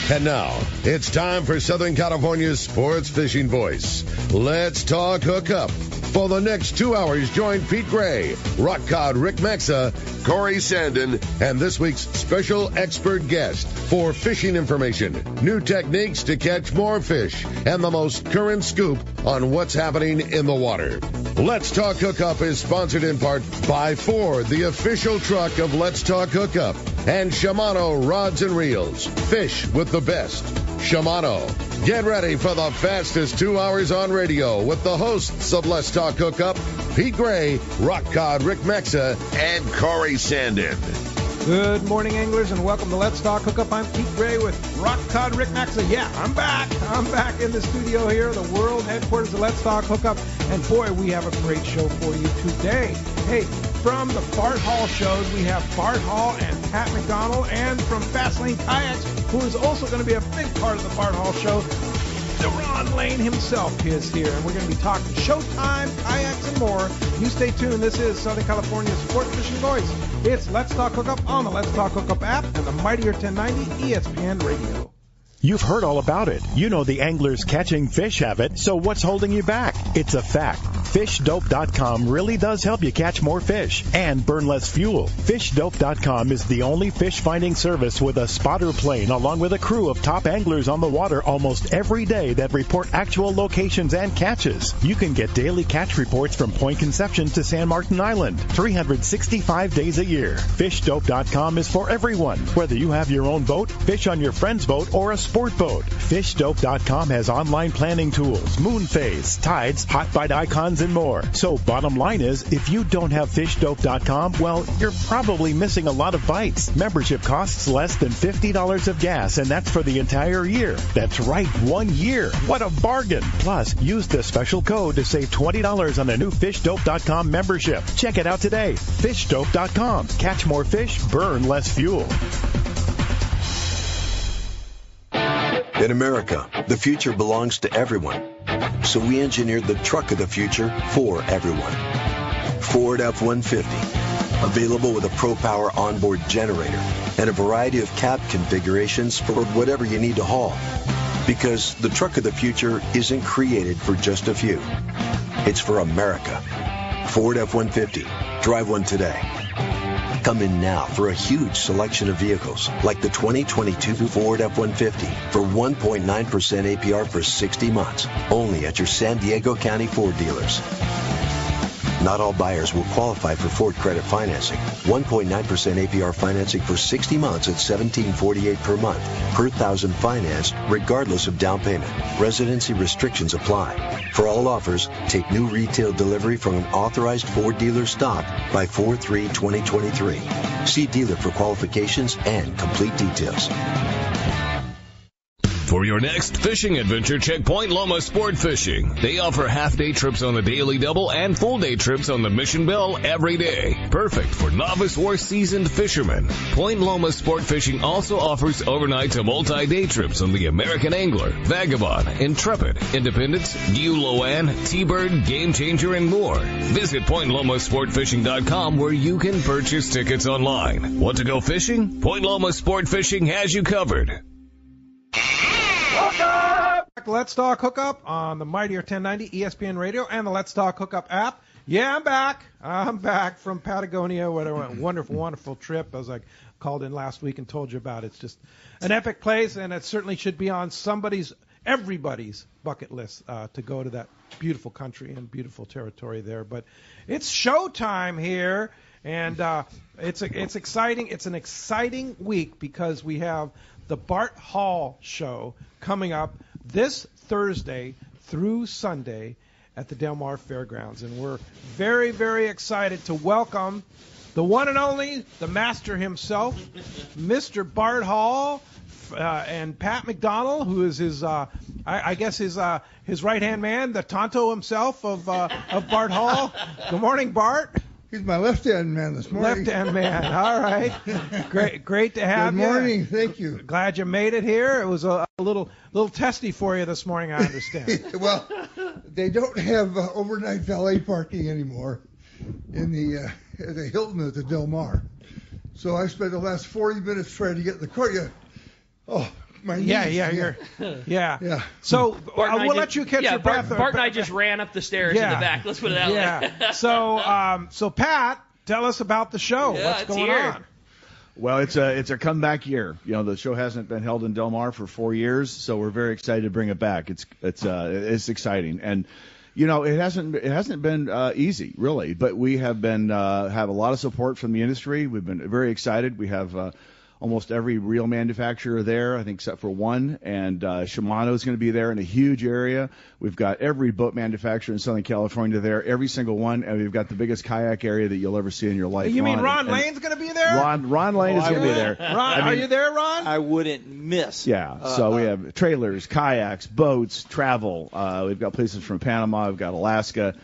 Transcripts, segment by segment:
And now, it's time for Southern California's sports fishing voice. Let's talk hookup. For the next 2 hours, join Pete Gray, Rock Cod Rick Maxa, Corey Sandin, and this week's special expert guest for fishing information, new techniques to catch more fish, and the most current scoop on what's happening in the water. Let's Talk Hookup is sponsored in part by Ford, the official truck of Let's Talk Hookup, and Shimano Rods and Reels. Fish with the best. Shimano. Get ready for the fastest 2 hours on radio with the hosts of Let's Talk Hookup, Pete Gray, Rock Cod Rick Maxa, and Corey Sandin. Good morning, anglers, and welcome to Let's Talk Hookup. I'm Pete Gray with Rock Cod Rick Maxa. Yeah, I'm back. I'm back in the studio here, the world headquarters of Let's Talk Hookup. And boy, we have a great show for you today. Hey, from the Bart Hall shows, we have Bart Hall and Pat McDonell, and from Fastlane Kayaks, who is also going to be a big part of the Bart Hall show, Deron Lane himself is here, and we're going to be talking Showtime, kayaks, and more. You stay tuned. This is Southern California's sport fishing voice. It's Let's Talk Hookup on the Let's Talk Hookup app and the mightier 1090 ESPN Radio. You've heard all about it. You know the anglers catching fish have it, so what's holding you back? It's a fact. FishDope.com really does help you catch more fish and burn less fuel. FishDope.com is the only fish finding service with a spotter plane along with a crew of top anglers on the water almost every day that report actual locations and catches. You can get daily catch reports from Point Conception to San Martin Island, 365 days a year. FishDope.com is for everyone, whether you have your own boat, fish on your friend's boat, or a sport boat. FishDope.com has online planning tools, moon phase, tides, hot bite icons, and more. So bottom line is, if you don't have FishDope.com, well, you're probably missing a lot of bites. Membership costs less than $50 of gas, and that's for the entire year. That's right, 1 year. What a bargain. Plus, use the special code to save $20 on a new FishDope.com membership. Check it out today. FishDope.com. Catch more fish, burn less fuel. In America, the future belongs to everyone. So we engineered the truck of the future for everyone. Ford F-150, available with a ProPower onboard generator and a variety of cab configurations for whatever you need to haul. Because the truck of the future isn't created for just a few. It's for America. Ford F-150. Drive one today. Come in now for a huge selection of vehicles, like the 2022 Ford F-150 for 1.9% APR for 60 months, only at your San Diego County Ford dealers. Not all buyers will qualify for Ford credit financing. 1.9% APR financing for 60 months at $17.48 per month, per thousand financed, regardless of down payment. Residency restrictions apply. For all offers, take new retail delivery from an authorized Ford dealer stock by 4/3/2023. See dealer for qualifications and complete details. For your next fishing adventure, check Point Loma Sport Fishing. They offer half-day trips on the Daily Double and full-day trips on the Mission Bell every day. Perfect for novice or seasoned fishermen. Point Loma Sport Fishing also offers overnight to multi-day trips on the American Angler, Vagabond, Intrepid, Independence, Guloan, T-Bird, Game Changer, and more. Visit PointLomaSportFishing.com where you can purchase tickets online. Want to go fishing? Point Loma Sport Fishing has you covered. Let's Talk Hookup on the mightier 1090 ESPN Radio and the Let's Talk Hookup app. Yeah, I'm back. I'm back from Patagonia. What a wonderful, wonderful trip. As I called in last week and told you about. It's just an epic place, and it certainly should be on everybody's bucket list to go to that beautiful country and beautiful territory there. But it's showtime here, and it's exciting. It's an exciting week because we have the Bart Hall show coming up this Thursday through Sunday at the Del Mar Fairgrounds. And we're very, very excited to welcome the one and only, the master himself, Mr. Bart Hall, and Pat McDonell, who is his, his right-hand man, the Tonto himself of Bart Hall. Good morning, Bart. He's my left-hand man this morning. Left-hand man. All right. Great to have you. Good morning. Thank you. Glad you made it here. It was a little testy for you this morning, I understand. Well, they don't have overnight valet parking anymore in the Hilton at the Del Mar. So I spent the last 40 minutes trying to get in the car. Oh, my knees. Yeah. So we'll let you catch your breath. Bart and I just ran up the stairs in the back. Let's put it that way. So Pat, tell us about the show. What's going on? Well, it's a comeback year. You know, the show hasn't been held in Del Mar for 4 years, so we're very excited to bring it back. It's exciting, and you know, it hasn't been easy really, but we have a lot of support from the industry. We've been very excited. We have almost every reel manufacturer there, I think, except for one, and Shimano is going to be there in a huge area. We've got every boat manufacturer in Southern California there, every single one, and we've got the biggest kayak area that you'll ever see in your life. You mean Ron Lane's going to be there? Ron Lane is going to be there. Ron, are you there, Ron? I wouldn't miss. Yeah, so we have trailers, kayaks, boats, travel. We've got places from Panama. We've got Alaska.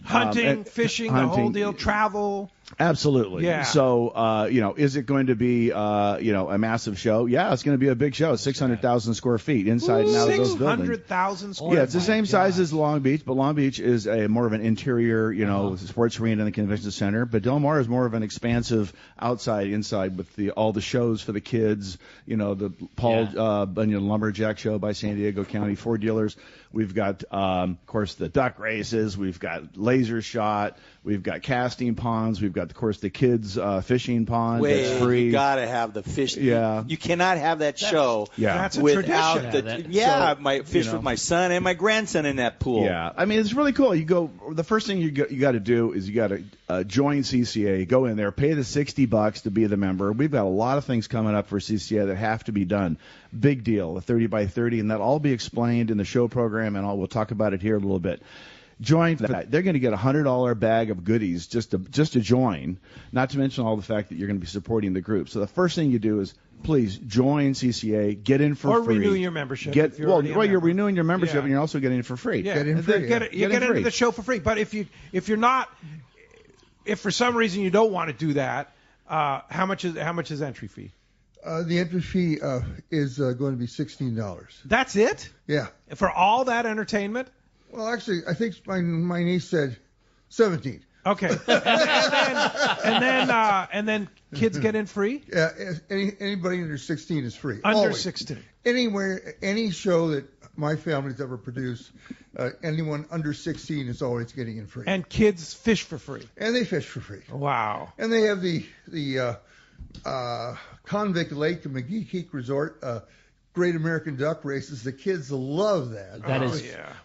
Hunting, fishing, the whole deal, travel. Absolutely. Yeah. So, is it going to be, a massive show? Yeah, it's going to be a big show. 600,000 square feet inside and out of those buildings. 600,000 square feet. Yeah, it's the same size as Long Beach, but Long Beach is more of an interior, sports arena in the convention center. But Del Mar is more of an expansive inside with all the shows for the kids. The Paul Bunyan Lumberjack Show by San Diego County Ford dealers. We've got, of course, the duck races. We've got laser shot. We've got casting ponds. We've got, of course, the kids' fishing pond. That's free. You got to have the fish. Yeah. You cannot have that show that's a without tradition. I might fish with my son and my grandson in that pool. Yeah. I mean, it's really cool. The first thing you got to do is you got to join CCA. Go in there, pay the $60 to be the member. We've got a lot of things coming up for CCA that have to be done. Big deal, a 30 by 30, and that'll all be explained in the show program, and we'll talk about it here a little bit. Join that. They're going to get a $100 bag of goodies just to join, not to mention all the fact that you're going to be supporting the group. So the first thing you do is please join CCA, get in for free. Or renew your membership. You're renewing your membership, and you're also getting it for free. Yeah. Get in free. You get into the show for free. But if for some reason you don't want to do that, how much is entry fee? The entry fee is going to be $16. That's it? Yeah. For all that entertainment? Well, actually, I think my niece said 17. Okay. And then kids get in free? Yeah. Anybody under 16 is free. Under Always. 16. Anywhere, any show that my family's ever produced, anyone under 16 is always getting in free. And kids fish for free. And they fish for free. Wow. And they have the Convict Lake and McGee Creek Resort Great American Duck Races. The kids love that.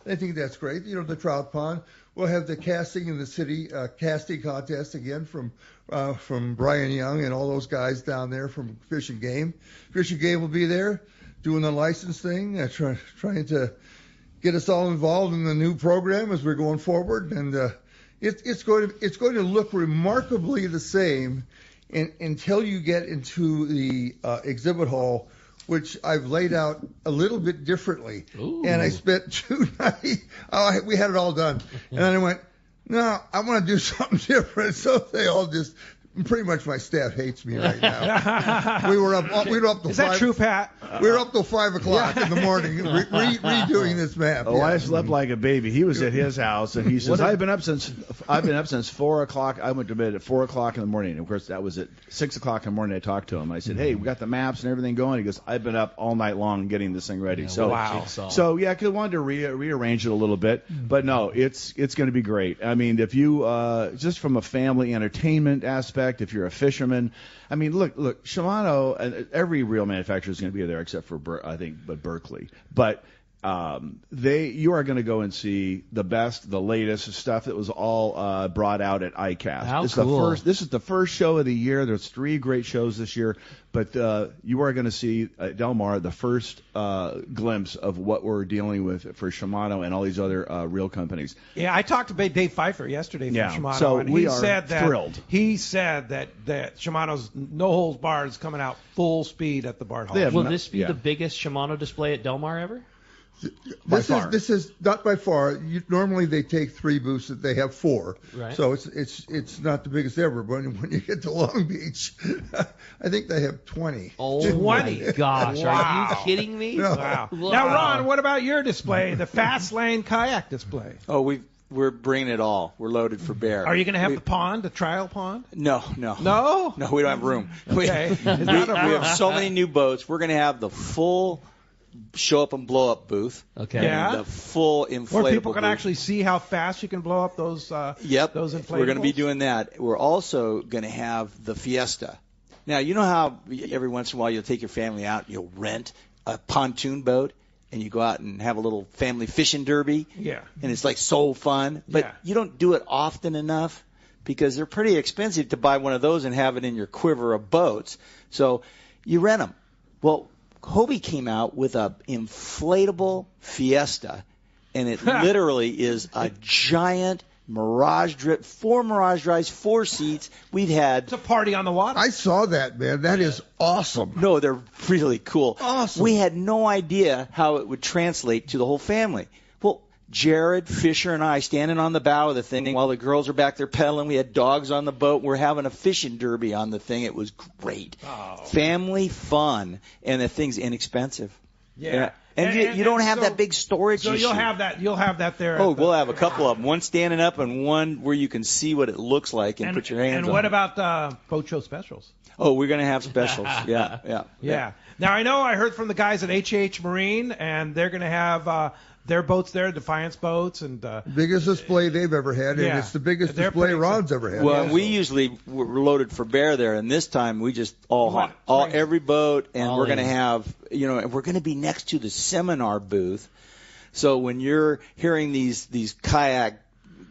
They think that's great. The trout pond. We'll have the casting in the city casting contest again from Brian Young and all those guys down there from Fish and Game. Fish and Game will be there doing the license thing, trying to get us all involved in the new program as we're going forward. And it's going to look remarkably the same until you get into the exhibit hall, which I've laid out a little bit differently. Ooh. And I spent 2 nights. We had it all done. And then I went, no, I want to do something different. So they all just, pretty much my staff hates me right now. We were up till Is that true, Pat? We were up till 5 o'clock in the morning redoing this map. Oh, yeah. I slept like a baby. He was at his house, and he says, I've been up since 4 o'clock. I went to bed at 4 o'clock in the morning. And of course, that was at 6 o'clock in the morning. I talked to him. I said, hey, we got the maps and everything going. He goes, I've been up all night long getting this thing ready. So yeah, I wanted to rearrange it a little bit, but no, it's going to be great. I mean, if you just from a family entertainment aspect, if you're a fisherman, I mean, look, Shimano and every reel manufacturer is going to be there except for Berkeley. But you are going to go and see the best, the latest stuff that was all brought out at ICAST. How cool. This is the first show of the year. There's 3 great shows this year, but you are going to see at Del Mar the first glimpse of what we're dealing with for Shimano and all these other reel companies. Yeah, I talked to Dave Pfeiffer yesterday from Shimano, so and we are thrilled. He said that Shimano's No Holds Barred is coming out full speed at the Bart Hall. Will this be the biggest Shimano display at Del Mar ever? This is not by far. Normally they take 3 booths. They have 4, right. So it's not the biggest ever. But when you get to Long Beach, I think they have 20. Oh, 20! Gosh, Wow. Are you kidding me? No. Wow. Now, Ron, what about your display, the Fast Lane kayak display? Oh, We're bringing it all. We're loaded for bear. Are you going to have the pond, the trial pond? No. No? No, we don't have room. Okay. We have so many new boats. We're going to have the full show up and blow up booth. Okay. Yeah. The full inflatable Where people can booth. actually see how fast you can blow up those Yep. those inflatables. We're going to be doing that. We're also going to have the Fiesta. Now, you know how every once in a while you'll take your family out, you'll rent a pontoon boat, and you go out and have a little family fishing derby. Yeah. And it's like so fun. But you don't do it often enough because they're pretty expensive to buy one of those and have it in your quiver of boats. So you rent them. Well, Hobie came out with a inflatable Fiesta, and it literally is a giant Mirage Drive, 4 Mirage Drives, 4 seats. We've had... It's a party on the water. I saw that, man. That is awesome. No, they're really cool. Awesome. We had no idea how it would translate to the whole family. Well, Jared, Fisher, and I standing on the bow of the thing while the girls are back there pedaling. We had dogs on the boat. We're having a fishing derby on the thing. It was great. Oh. Family fun, and the thing's inexpensive. Yeah. And you don't have so- that big storage So issue. you'll have that there. Oh, we'll have a couple of them. One standing up and one where you can see what it looks like and put your hands on And what it. about boat show specials? Oh, we're going to have specials. Yeah. Now, I know I heard from the guys at H Marine, and they're going to have their boats there, Defiance boats, and Biggest display they've ever had, and it's the biggest They're display pretty Ron's ever had. Well, we usually were loaded for bear there, and this time we just every boat, and we're going to have, and we're going to be next to the seminar booth. So when you're hearing these kayak,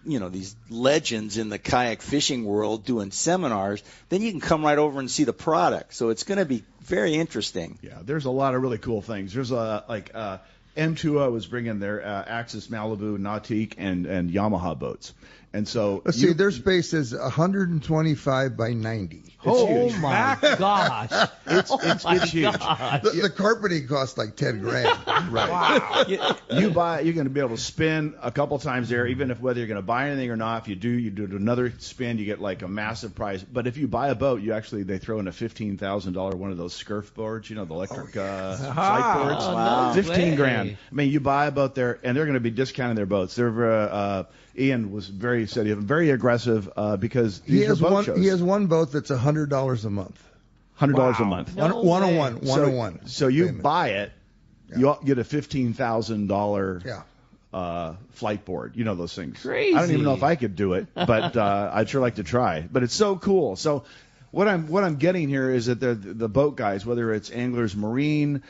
these legends in the kayak fishing world doing seminars, then you can come right over and see the product. So it's going to be very interesting. Yeah, there's a lot of really cool things. There's M2O was bringing their Axis Malibu, Nautique, and Yamaha boats. And so let's see, their space is 125 by 90. Oh my gosh! It's huge. The carpeting costs like $10,000. Right. wow. You're going to be able to spin a couple times there, even if whether you're going to buy anything or not. If you do another spin, you get like a massive prize. But if you buy a boat, they throw in a $15,000 one of those surf boards, the electric flight boards. Oh, wow. No $15,000. way. I mean, you buy a boat there, and they're going to be discounting their boats. They're Ian was very aggressive because these are boat shows. He has one boat that's $100 a month. $100 a month. No 101. So you buy it, you get a $15,000 flight board. You know those things. Crazy. I don't even know if I could do it, but I'd sure like to try. But it's so cool. So what I'm getting here is that the boat guys, whether it's Anglers Marine,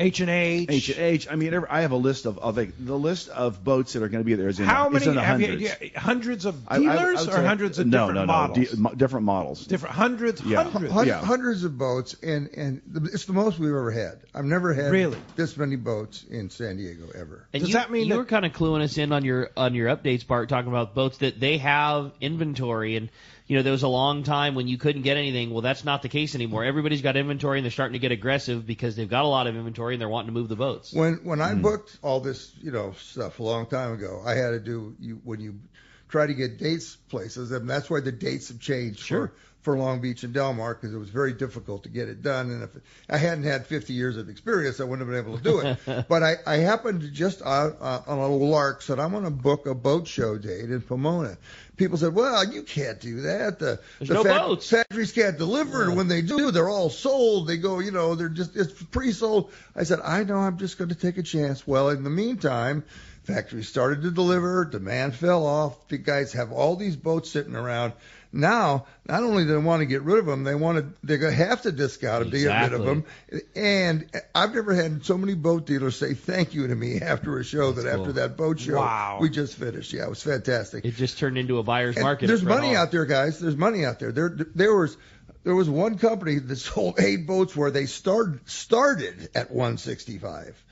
H&H. I mean, I have a list of the list of boats that are going to be there. Is in How it's many in the have hundreds. you? Hundreds of I dealers would or say- hundreds of different models? Different models. Different hundreds. Hundreds of boats, and it's the most we've ever had. I've never had this many boats in San Diego ever. And Does that mean you that- were kind of cluing us in on your updates, Bart, talking about boats that they have inventory, and there was a long time when you couldn't get anything. Well, that's not the case anymore. Everybody's got inventory, and they're starting to get aggressive because they've got a lot of inventory and they're wanting to move the boats. When I booked all this stuff a long time ago, I had to do when you try to get dates places, and that's why the dates have changed for Long Beach and Del Mar, because it was very difficult to get it done. And if I hadn't had 50 years of experience, I wouldn't have been able to do it. But I happened to just on a lark said, I'm going to book a boat show date in Pomona. People said, well, you can't do that. There's no boats. Factories can't deliver. And when they do, they're all sold. They go, it's pre-sold. I said, I know, I'm just going to take a chance. Well, in the meantime, factories started to deliver. Demand fell off. The guys have all these boats sitting around. Now, not only do they want to get rid of them, they're going to have to discount them to get rid of them. And I've never had so many boat dealers say thank you to me after a show after that boat show we just finished. Yeah, it was fantastic. It just turned into a buyer's market. There's money out there, guys. There's money out there. There was one company that sold 8 boats where they started at 165.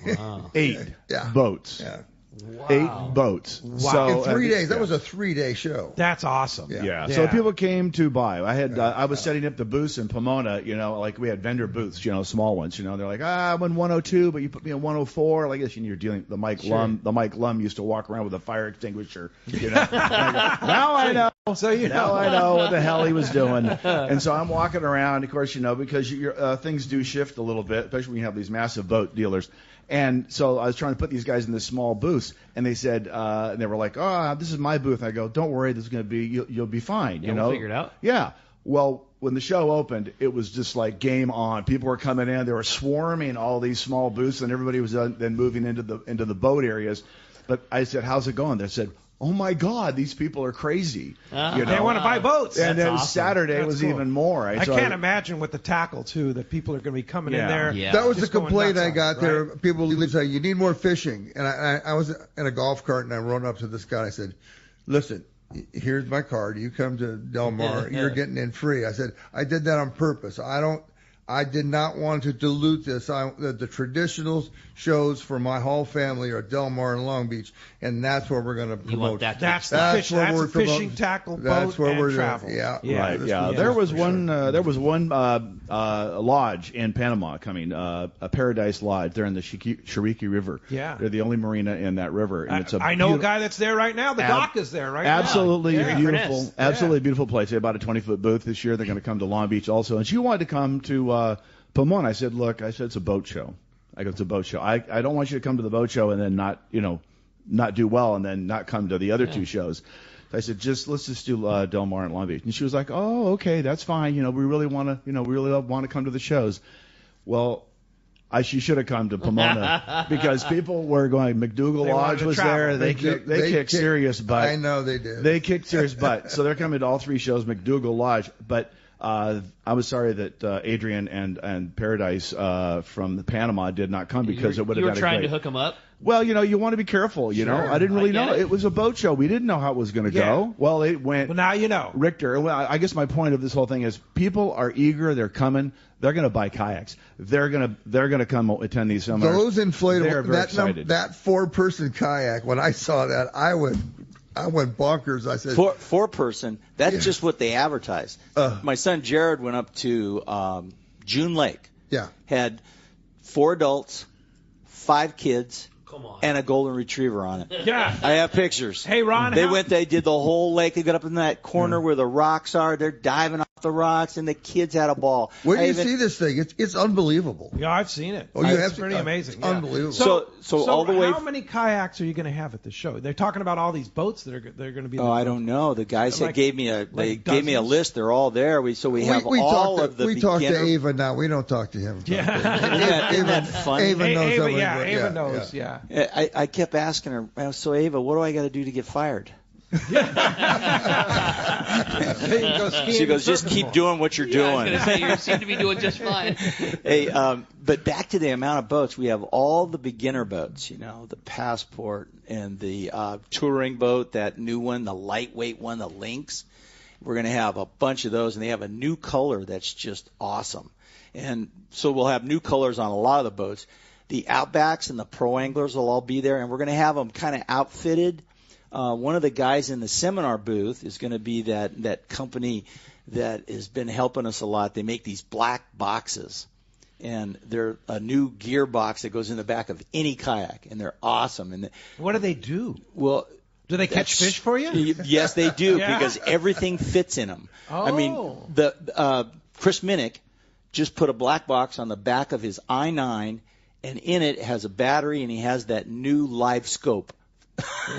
Wow. 8 boats. Yeah. Wow. 8 boats. Wow. So, In 3 days. That was a 3-day show. That's awesome. Yeah. So people came to buy. I was setting up the booths in Pomona, like we had vendor booths, small ones, they're like, I'm in 102, but you put me in 104. Like this, you're dealing the Mike Lum used to walk around with a fire extinguisher, Now I know. So now I know what the hell he was doing. And so I'm walking around, of course, because things do shift a little bit, especially when you have these massive boat dealers. And so I was trying to put these guys in this small booth. booths, and they said, and they were like, "Oh, this is my booth." I go, "Don't worry, this is going to be, you'll be fine." We'll figure it out. Yeah. Well, when the show opened, it was just like game on. People were coming in, they were swarming all these small booths, and everybody was then moving into the boat areas. But I said, "How's it going?" They said, "Oh my God, these people are crazy." They want to buy boats. And then awesome. Saturday That's was cool. even more. I can't imagine with the tackle too that people are going to be coming in there. Yeah. That was the just going complaint nuts I on got it, there. right? People would say, "You need more fishing." And I was in a golf cart, and I rode up to this guy. And I said, "Listen, here's my card. You come to Del Mar, you're getting in free." I said, "I did that on purpose. I did not want to dilute this. The traditional shows for my whole family are Del Mar and Long Beach, and that's where we're going to promote." You want that to That's be- the fish. where That's we're a fishing promoting. tackle That's boat where and we're travel. doing. Yeah, Right. this Yeah. is- There was for one. sure. There was one lodge in Panama coming. A Paradise Lodge. They're in the Chiriqui River. Yeah. They're the only marina in that river, and it's a I know a beautiful- guy that's there right now. The dock is there right now. Absolutely Yeah. beautiful. Furnace. Absolutely beautiful place. They had about a 20-foot booth this year. They're going to come to Long Beach also. And she wanted to come to Pomona. I said, "Look," I said, "it's a boat show." I go, "It's a boat show. I don't want you to come to the boat show and then not do well and then not come to the other two shows." So I said, let's just do Del Mar and Long Beach. And she was like, "Oh, okay, that's fine. We really want to come to the shows." Well, she should have come to Pomona because people were going. McDougal They wanted Lodge to was travel. there. They kicked serious butt. I know they did. They kicked serious butt. So they're coming to all three shows, McDougal Lodge. But I was sorry that Adrian and Paradise from the Panama did not come because it would have You been were trying great. to hook them up? Well, you want to be careful. You know, I didn't really know. It was a boat show. We didn't know how it was going to go. Well, it went. Well, now you know. Richter. Well, I guess my point of this whole thing is people are eager. They're coming. They're going to buy kayaks. They're going to come attend these seminars. Those inflatable. They're very excited. That 4-person kayak. When I saw that, I went bonkers. I said, Four-person. That's just what they advertise. My son Jared went up to June Lake. Yeah. Had 4 adults, 5 kids, Come on. and a golden retriever on it. Yeah. I have pictures. Hey, Ron. They did the whole lake. They got up in that corner where the rocks are. They're diving off the rocks, and the kids had a ball. Where do you see this thing? It's unbeliable. Yeah, I've seen it. Oh, you have It's to- pretty amazing. it's unbelievable. So all the way. How many kayaks are you going to have at the show? They're talking about all these boats that they're going to be. Oh, I don't know. The guys gave me a dozens? list. They're all there. We have all of the We talk to beginner. Ava now. We don't talk to him. Yeah. Isn't that funny? Ava knows Ava, everything. Ava knows. Yeah. I kept asking her, "So Ava, what do I got to do to get fired?" She goes, "Just keep doing what you're doing." I was going to say, you seem to be doing just fine. Hey, but back to the amount of boats. We have all the beginner boats, the Passport and the touring boat, that new one, the lightweight one, the Lynx. We're going to have a bunch of those, and they have a new color that's just awesome. And so we'll have new colors on a lot of the boats. The Outbacks and the Pro Anglers will all be there, and we're going to have them kind of outfitted. One of the guys in the seminar booth is going to be that company that has been helping us a lot. They make these black boxes, and they're a new gear box that goes in the back of any kayak, and they're awesome. And What do they do? well, Do they catch fish for you? Yes, they do, Yeah. because everything fits in them. Oh. I mean, the Chris Minnick just put a black box on the back of his I-9, and in it has a battery, and he has that new live scope.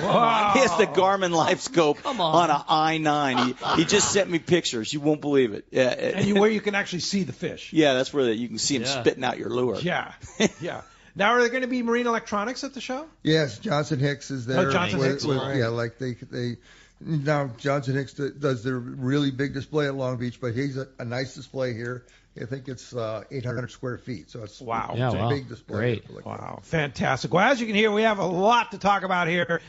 Wow. He has the Garmin live scope Come on. an I-9. He just sent me pictures. You won't believe it. Yeah, And where you can actually see the fish. yeah, that's where you can see him Yeah. spitting out your lure. Yeah. Yeah. Now, are there going to be marine electronics at the show? Yes, Johnson Hicks is there. Oh, Johnson Hicks, right. Yeah, like they now Johnson Hicks does their really big display at Long Beach, but he's a nice display here. I think it's 800 square feet, so it's Wow. it's Yeah, a big display. Great. Wow. Fantastic. Well, as you can hear, we have a lot to talk about here.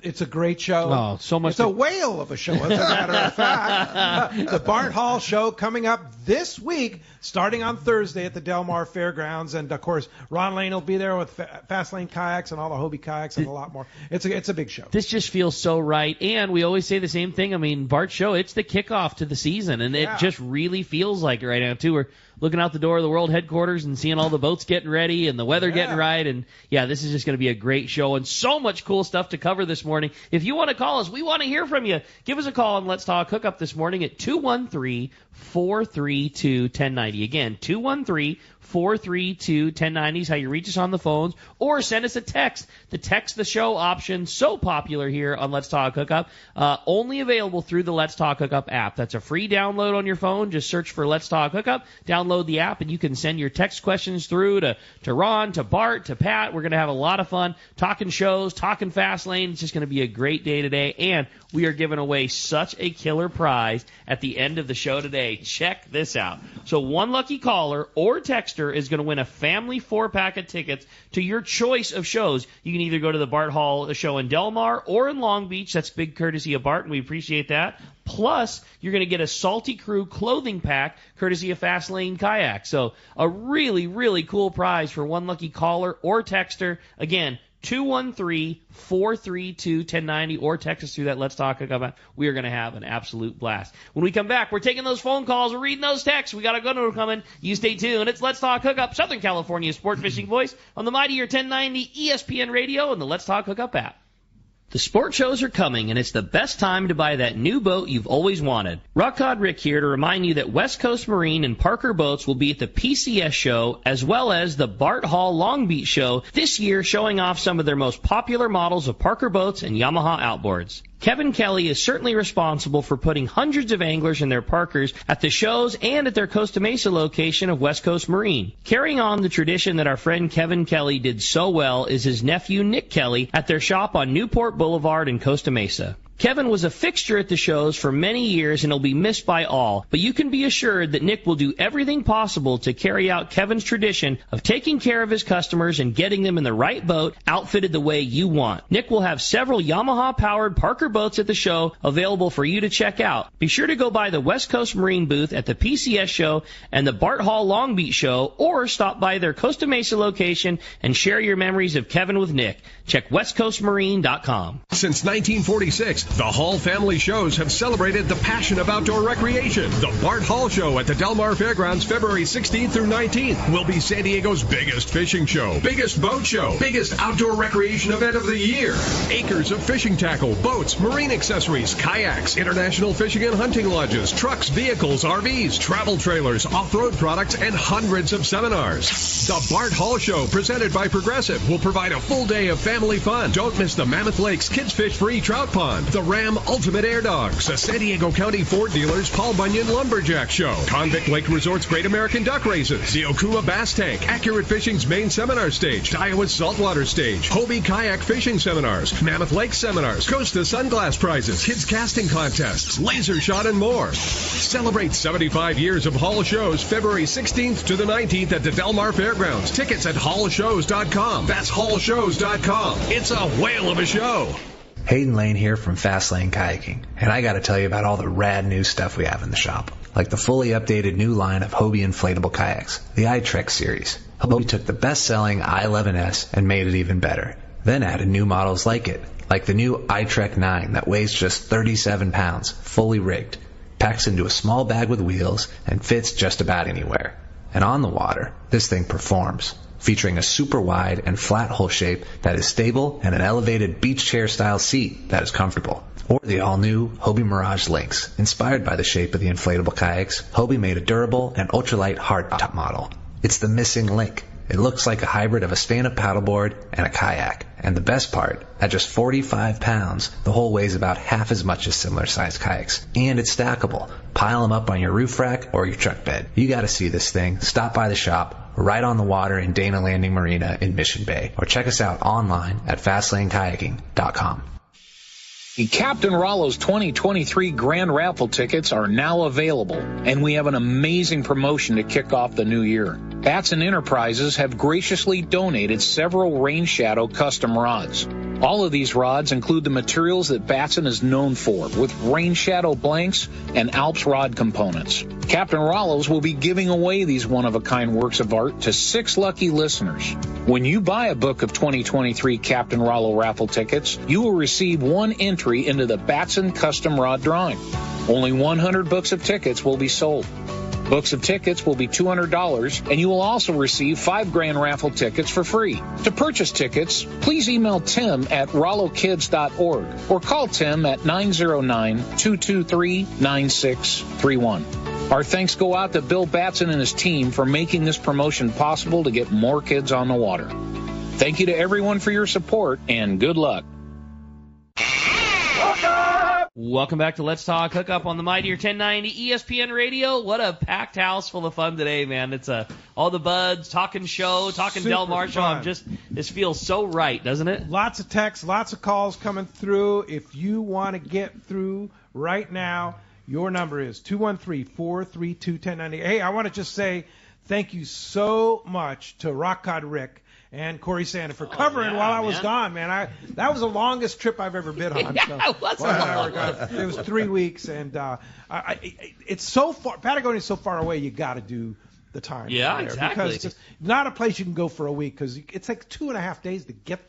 It's a great show. Oh, so much It's a whale of a show, as a matter of fact. The Bart Hall show coming up this week, starting on Thursday at the Del Mar Fairgrounds. And, of course, Ron Lane will be there with Fast Lane Kayaks and all the Hobie Kayaks and a lot more. It's a big show. This just feels so right. And we always say the same thing. I mean, Bart Show, it's the kickoff to the season. And it just really feels like it right now, too. looking out the door of the world headquarters and seeing all the boats getting ready and the weather getting right. And, yeah, this is just going to be a great show and so much cool stuff to cover this morning. If you want to call us, we want to hear from you. Give us a call on Let's Talk Hookup this morning at 213-432-1090. Again, 213-432-1090 is how you reach us on the phones, or send us a text. The text the show option, so popular here on Let's Talk Hookup, only available through the Let's Talk Hookup app. That's a free download on your phone. Just search for Let's Talk Hookup, download the app, and you can send your text questions through to Ron, to Bart, to Pat. We're going to have a lot of fun talking shows, talking Fast Lane. It's just going to be a great day today, and we are giving away such a killer prize at the end of the show today. Check this out. So one lucky caller or texter is going to win a family 4-pack of tickets to your choice of shows. You can either go to the Bart Hall show in Del Mar or in Long Beach. That's big courtesy of Bart, and we appreciate that. Plus, you're going to get a Salty Crew clothing pack courtesy of Fast Lane Kayak. So a really, really cool prize for one lucky caller or texter. Again, 213-432-1090, or text us through that Let's Talk Hookup. We are going to have an absolute blast. When we come back, we're taking those phone calls, we're reading those texts. We got a good one coming. You stay tuned. It's Let's Talk Hookup, Southern California's sport fishing voice on the Mightier 1090 ESPN Radio and the Let's Talk Hookup app. The sport shows are coming, and it's the best time to buy that new boat you've always wanted. Rockcod Rick here to remind you that West Coast Marine and Parker Boats will be at the PCS show as well as the Bart Hall Long Beach show this year, showing off some of their most popular models of Parker boats and Yamaha outboards. Kevin Kelly is certainly responsible for putting hundreds of anglers in their Parkers at the shows and at their Costa Mesa location of West Coast Marine. Carrying on the tradition that our friend Kevin Kelly did so well is his nephew Nick Kelly at their shop on Newport Boulevard in Costa Mesa. Kevin was a fixture at the shows for many years and will be missed by all, but you can be assured that Nick will do everything possible to carry out Kevin's tradition of taking care of his customers and getting them in the right boat, outfitted the way you want. Nick will have several Yamaha-powered Parker boats at the show available for you to check out. Be sure to go by the West Coast Marine booth at the PCS show and the Bart Hall Long Beach show, or stop by their Costa Mesa location and share your memories of Kevin with Nick. Check westcoastmarine.com. Since 1946, the Hall family shows have celebrated the passion of outdoor recreation. The Bart Hall Show at the Del Mar Fairgrounds, February 16th through 19th, will be San Diego's biggest fishing show, biggest boat show, biggest outdoor recreation event of the year. Acres of fishing tackle, boats, marine accessories, kayaks, international fishing and hunting lodges, trucks, vehicles, RVs, travel trailers, off-road products, and hundreds of seminars. The Bart Hall Show, presented by Progressive, will provide a full day of family fun. Don't miss the Mammoth Lakes Kids Fish Free Trout Pond, the Ram Ultimate Air Dogs, the San Diego County Ford Dealers Paul Bunyan Lumberjack Show, Convict Lake Resort's Great American Duck Races, the Okuma Bass Tank, Accurate Fishing's main seminar stage, Iowa's Saltwater Stage, Hobie Kayak Fishing Seminars, Mammoth Lake Seminars, Costa Sunglass Prizes, Kids Casting Contests, Laser Shot, and more. Celebrate 75 years of Hall Shows February 16th to the 19th at the Del Mar Fairgrounds. Tickets at hallshows.com. That's hallshows.com. It's a whale of a show. Hayden Lane here from Fast Lane Kayaking, and I got to tell you about all the rad new stuff we have in the shop, like the fully updated new line of Hobie inflatable kayaks, the iTrek series. Hobie took the best-selling I-11S and made it even better, then added new models like it, like the new iTrek 9 that weighs just 37 pounds, fully rigged, packs into a small bag with wheels, and fits just about anywhere. And on the water, this thing performs, featuring a super wide and flat hull shape that is stable and an elevated beach chair style seat that is comfortable. Or the all new Hobie Mirage Lynx. Inspired by the shape of the inflatable kayaks, Hobie made a durable and ultralight hard top model. It's the missing link. It looks like a hybrid of a stand-up paddleboard and a kayak. And the best part, at just 45 pounds, the hull weighs about half as much as similar-sized kayaks. And it's stackable. Pile them up on your roof rack or your truck bed. You gotta see this thing. Stop by the shop, right on the water in Dana Landing Marina in Mission Bay. Or check us out online at fastlanekayaking.com. The Captain Rollo's 2023 Grand Raffle tickets are now available, and we have an amazing promotion to kick off the new year. Batson Enterprises have graciously donated several Rain Shadow custom rods. All of these rods include the materials that Batson is known for, with Rain Shadow blanks and Alps rod components. Captain Rollo's will be giving away these one-of-a-kind works of art to 6 lucky listeners. When you buy a book of 2023 Captain Rollo raffle tickets, you will receive 1 entry into the Batson Custom Rod Drawing. Only 100 books of tickets will be sold. Books of tickets will be $200, and you will also receive 5 grand raffle tickets for free. To purchase tickets, please email Tim at RolloKids.org or call Tim at 909-223-9631. Our thanks go out to Bill Batson and his team for making this promotion possible to get more kids on the water. Thank you to everyone for your support, and good luck. Welcome back to Let's Talk Hookup on the Mightier 1090 ESPN Radio. What a packed house full of fun today, man. It's all the buds, talking show, talking Super Del Mar show. fun. This feels so right, doesn't it? Lots of texts, lots of calls coming through. If you want to get through right now, your number is 213-432-1090. Hey, I want to just say thank you so much to Rock God Rick and Corey Sandin for covering while I was gone, man. That was the longest trip I've ever been on. Yeah, it was It was 3 weeks, and it's so far. Patagonia's so far away. You got to do the time. Yeah, there exactly. Because it's just not a place you can go for a week because it's like 2.5 days to get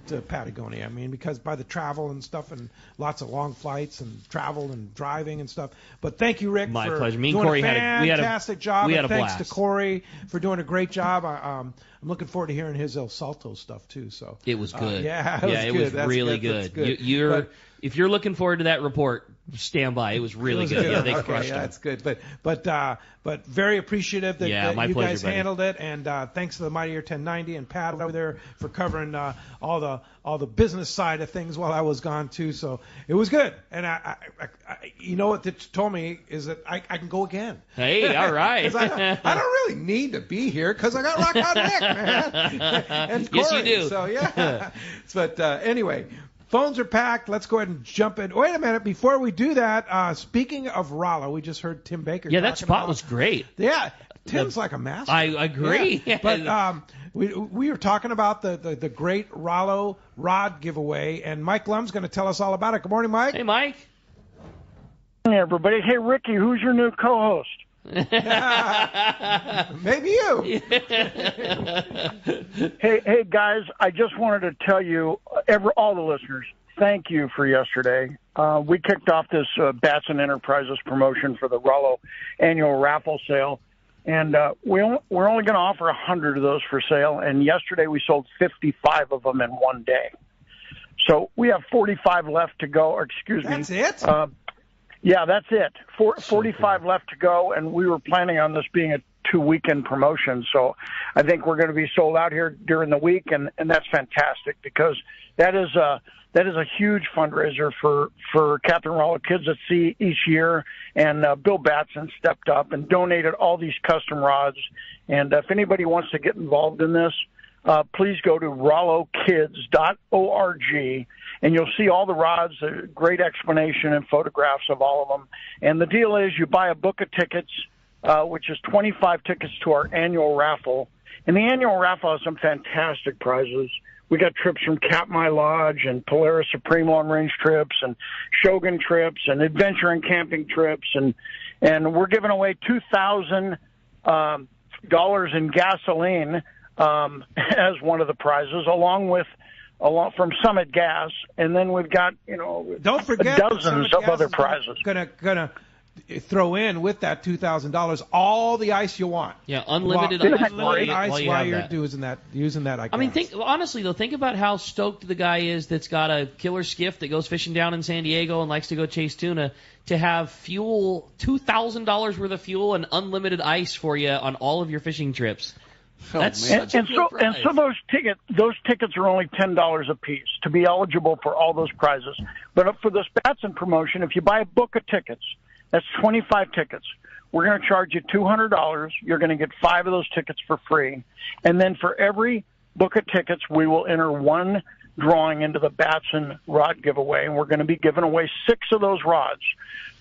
to Patagonia. I mean, because by the travel and stuff and lots of long flights and travel and driving and stuff. But thank you, Rick, My for pleasure. Me and doing Corey a fantastic job. We had a thanks blast. to Corey for doing a great job. I'm looking forward to hearing his El Salto stuff too. So it was good. It was really good. If you're looking forward to that report, stand by. It was really good. Yeah, they crushed it. That's good. But very appreciative that, that you guys handled it, and thanks to the Mightier 1090 and Pat over there for covering all the business side of things while I was gone too. So it was good, and I you know what they told me is that I can go again. Hey, all right. 'Cause I don't really need to be here because I got Rock On Rick, man. And Corey, yes, you do. So yeah. But anyway. Phones are packed. Let's go ahead and jump in. Wait a minute. Before we do that, speaking of Rollo, we just heard Tim Baker. Yeah, that spot was great. Yeah, Tim's like a master. I agree. Yeah. But we were talking about the great Rollo rod giveaway, and Mike Lum's going to tell us all about it. Good morning, Mike. Hey, Mike. Hey, everybody. Hey, Ricky, who's your new co-host? Maybe you. Hey, guys, I just wanted to tell you, all the listeners, thank you for yesterday. We kicked off this Batson Enterprises promotion for the Rollo annual raffle sale, and we're only going to offer 100 of those for sale, and yesterday we sold 55 of them in one day. So we have 45 left to go, or excuse me. That's it? Yeah, that's it. 45 left to go, and we were planning on this being a 2-weekend promotion. So I think we're going to be sold out here during the week, and that's fantastic because that is a huge fundraiser for Captain Rollo Kids at Sea each year. And Bill Batson stepped up and donated all these custom rods. And if anybody wants to get involved in this, please go to rollokids.org, and you'll see all the rods, a great explanation and photographs of all of them. And the deal is you buy a book of tickets, which is 25 tickets to our annual raffle. And the annual raffle has some fantastic prizes. We got trips from Katmai Lodge and Polaris Supreme Long Range trips and Shogun trips and adventure and camping trips. And we're giving away $2,000 in gasoline as one of the prizes, along from Summit Gas, and then we've got don't forget dozens of other prizes. Gonna throw in with that $2,000 all the ice you want. Yeah, unlimited ice while you're using that. I mean, honestly though, think about how stoked the guy is that's got a killer skiff that goes fishing down in San Diego and likes to go chase tuna to have fuel, $2,000 worth of fuel and unlimited ice for you on all of your fishing trips. That's so those tickets are only $10 a piece to be eligible for all those prizes. But for this Batson promotion, if you buy a book of tickets, that's 25 tickets. We're going to charge you $200. You're going to get 5 of those tickets for free. And then for every book of tickets, we will enter one drawing into the Batson rod giveaway, and we're going to be giving away 6 of those rods.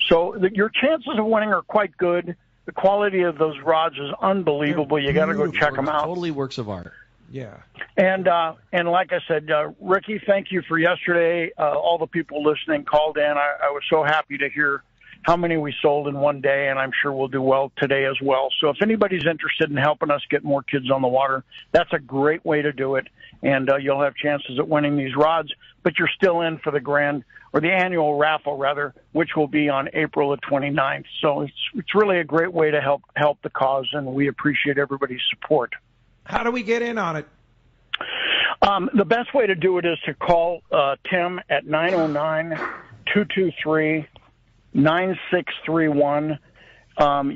So your chances of winning are quite good. The quality of those rods is unbelievable. You got to go check them out. Totally works of art. Yeah. And like I said, Ricky, thank you for yesterday. All the people listening called in. I was so happy to hear how many we sold in one day, and I'm sure we'll do well today as well. So if anybody's interested in helping us get more kids on the water, that's a great way to do it, and you'll have chances at winning these rods, but you're still in for the annual raffle, rather, which will be on April the 29th. So it's really a great way to help the cause, and we appreciate everybody's support. How do we get in on it? The best way to do it is to call Tim at 909-223-9631.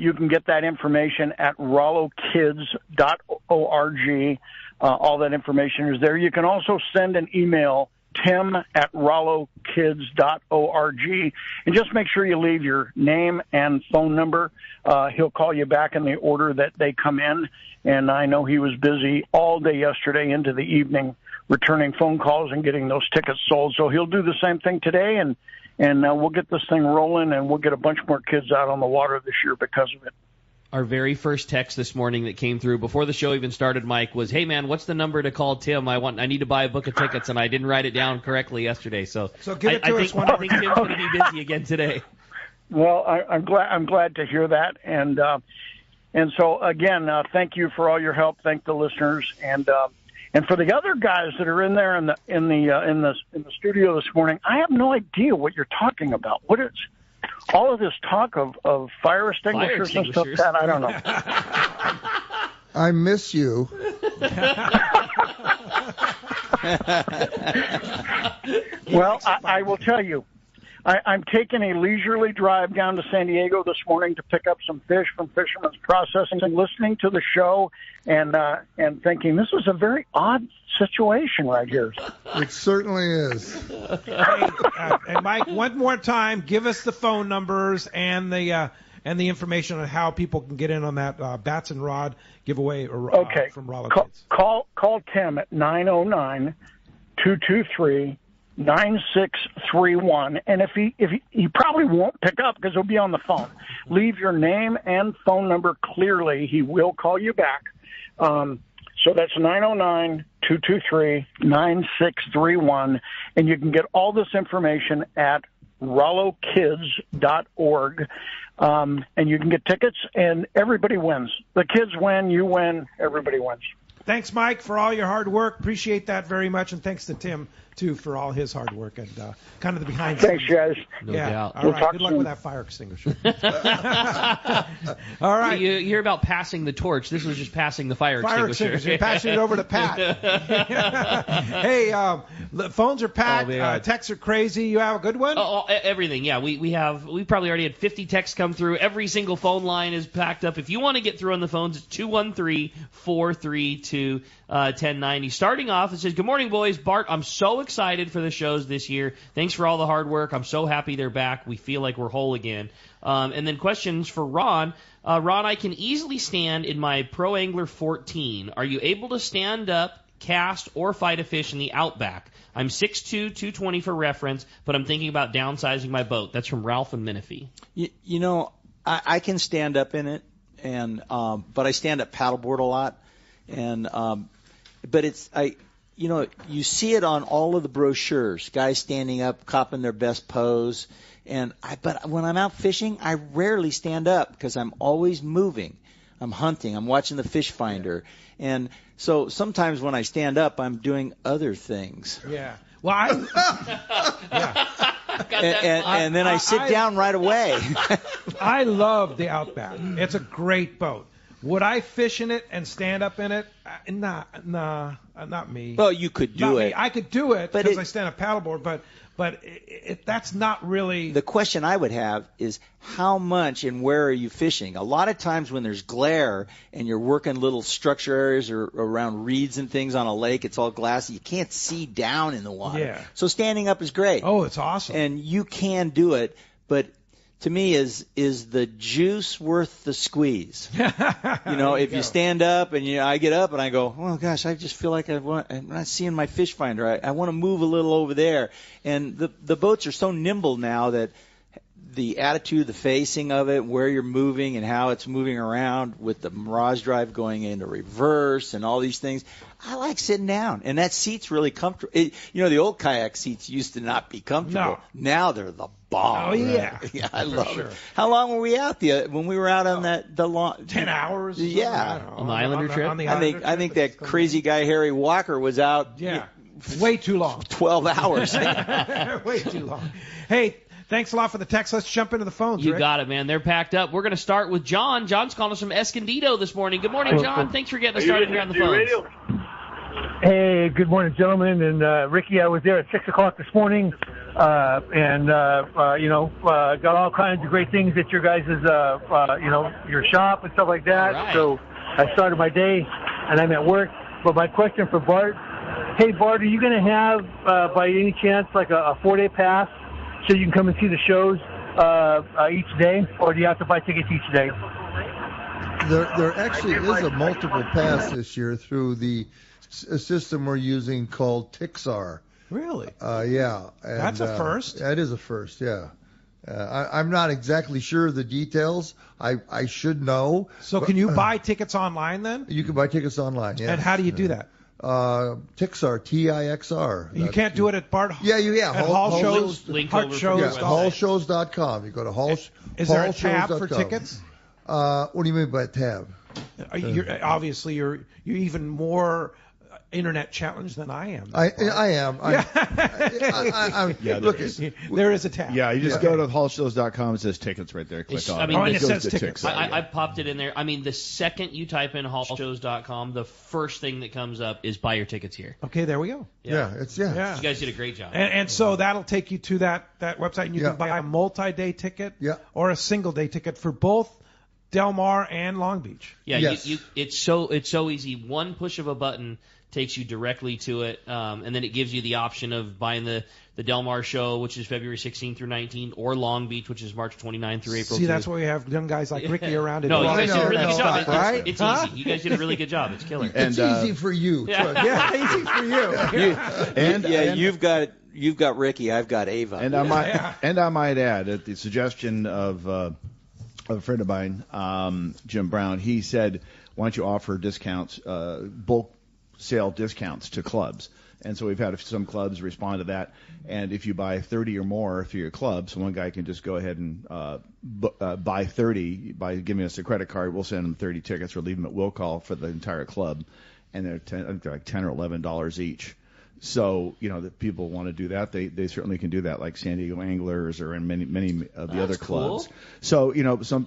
You can get that information at rollowkids.org. All that information is there. You can also send an email, tim@rollowkids.org, and just make sure you leave your name and phone number. He'll call you back in the order that they come in, and I know he was busy all day yesterday into the evening returning phone calls and getting those tickets sold, so he'll do the same thing today, and we'll get this thing rolling, and we'll get a bunch more kids out on the water this year because of it. Our very first text this morning that came through before the show even started, Mike, was, "Hey man, what's the number to call Tim? I need to buy a book of tickets," and I didn't write it down correctly yesterday. So give it to us. I think Tim's going to be busy again today. Well, I'm glad to hear that, and so again, thank you for all your help. Thank the listeners, and for the other guys that are in there in the studio this morning. I have no idea what you're talking about. What is all of this talk of fire extinguishers and stuff? That I don't know. I miss you. Well, I will tell you, I'm taking a leisurely drive down to San Diego this morning to pick up some fish from Fisherman's Processing, and listening to the show and thinking this is a very odd situation right here. It certainly is. Hey, Mike, one more time, give us the phone numbers and the information on how people can get in on that bats and rod giveaway from Rollo Kids. Call Tim at 909-223-9631, and if he probably won't pick up because he'll be on the phone. Leave your name and phone number clearly. He will call you back. So that's 909-223-9631, and you can get all this information at rollowkids.org, and you can get tickets, and everybody wins. The kids win, you win, everybody wins. Thanks, Mike, for all your hard work. Appreciate that very much, and thanks to Tim, too, for all his hard work and kind of the behind scenes. Thanks, guys. No doubt. All right. Good luck with that fire extinguisher. All right. You hear about passing the torch. This was just passing the fire extinguisher. Passing it over to Pat. Hey, the phones are packed. Texts are crazy. You have a good one? Everything. Yeah, we probably already had 50 texts come through. Every single phone line is packed up. If you want to get through on the phones, it's 213-432-1090. Starting off, it says, "Good morning, boys. Bart, I'm so excited for the shows this year. Thanks for all the hard work. I'm so happy they're back. We feel like we're whole again." And then questions for Ron. Ron, I can easily stand in my Pro Angler 14. Are you able to stand up, cast, or fight a fish in the Outback? I'm 6'2", 220 for reference, but I'm thinking about downsizing my boat. That's from Ralph and Menifee. You know, I can stand up in it, and but I stand up paddleboard a lot, and but you see it on all of the brochures, guys standing up, copping their best pose. But when I'm out fishing, I rarely stand up because I'm always moving. I'm hunting. I'm watching the fish finder. And so sometimes when I stand up, I'm doing other things. Yeah. Well, and then I sit down right away. I love the Outback. It's a great boat. Would I fish in it and stand up in it? Nah, not me. Well, you could do it. I could do it because I stand up paddleboard, but that's not really. The question I would have is how much and where are you fishing? A lot of times when there's glare and you're working little structure areas or around reeds and things on a lake, it's all glassy. You can't see down in the water. Yeah. So standing up is great. Oh, it's awesome. And you can do it, but to me, is the juice worth the squeeze? If you stand up and I get up and I go, oh gosh, I just feel like I'm not seeing my fish finder. I want to move a little over there. And the boats are so nimble now that the attitude, the facing of it, where you're moving and how it's moving around with the Mirage Drive going into reverse and all these things. I like sitting down, and that seat's really comfortable. The old kayak seats used to not be comfortable. No. Now they're the bomb. Oh, yeah. Yeah, I love it. How long were we out when we were out on the long 10 hours? Yeah. On the Islander trip? I think that crazy guy Harry Walker was out. Yeah. Way too long. 12 hours. Way too long. Hey, thanks a lot for the text. Let's jump into the phones, You Rick. got it, man. They're packed up. We're going to start with John. John's calling us from Escondido this morning. Good morning, John. Thanks for getting us started here on the phone. Hey, good morning, gentlemen. And Ricky, I was there at 6 o'clock this morning, and got all kinds of great things at your guys' your shop and stuff like that. Right. So I started my day, and I'm at work. But my question for Bart, hey, Bart, are you going to have, by any chance, like a 4-day pass so you can come and see the shows each day, or do you have to buy tickets each day? There actually is a multiple pass this year through a system we're using called Tixar. Really? Yeah. And, that's a first. That is a first, yeah. I'm not exactly sure of the details. I should know. So can you buy tickets online then? You can buy tickets online, yes. And how do you do that? Tixar, Tixr. You can't do it at Bart. Yeah. At Hall Shows. Link Shows. Yeah, hallshows.com. You go to hall. Is there a tab for tickets? What do you mean by a tab? Obviously, you're even more internet challenged than I am. I am. Look, there is a tab. Yeah, you just go to hallshows.com. It says tickets right there. Click on it. It says tickets. I popped it in there. I mean, the second you type in hallshows.com, the first thing that comes up is buy your tickets here. Okay, there we go. Yeah. You guys did a great job. And so that'll take you to that website, and you can buy a multi-day ticket or a single-day ticket for both Del Mar and Long Beach. Yeah, yes. It's so easy. One push of a button takes you directly to it, and then it gives you the option of buying the Del Mar show, which is February 16th through 19th, or Long Beach, which is March 29th through April 2nd. See, that's why we have young guys like Ricky around it. No, you guys did a really good job. Right? It's easy. You guys did a really good job. It's killer. It's easy for you. Yeah, easy for you. You've got Ricky. I've got Ava. And I might add, at the suggestion of a friend of mine, Jim Brown, he said, "Why don't you offer discounts, bulk sale discounts to clubs?" And so we've had some clubs respond to that. And if you buy 30 or more for your club, so one guy can just go ahead and buy 30 by giving us a credit card. We'll send him 30 tickets or leave them at will call for the entire club, and I think they're like $10 or $11 each. So, that people want to do that, they certainly can do that, like San Diego Anglers or in many of the other clubs. Cool. So,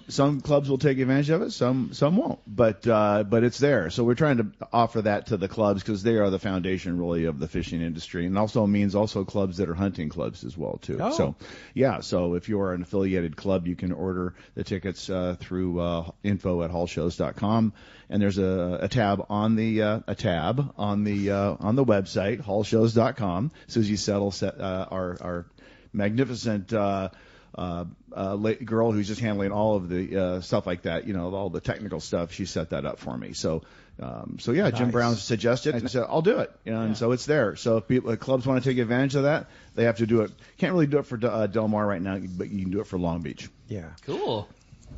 some clubs will take advantage of it, some won't. But it's there. So we're trying to offer that to the clubs because they are the foundation really of the fishing industry, and also means clubs that are hunting clubs as well too. Oh. So if you're an affiliated club, you can order the tickets through info@hallshows.com. And there's a tab on the website, hallshows.com. As soon as you settle, our magnificent girl who's just handling all of the stuff like that, all the technical stuff, she set that up for me. So Nice. Jim Brown suggested, and I said, I'll do it. And so it's there. So if clubs want to take advantage of that, they have to do it. Can't really do it for Del Mar right now, but you can do it for Long Beach. Yeah. Cool.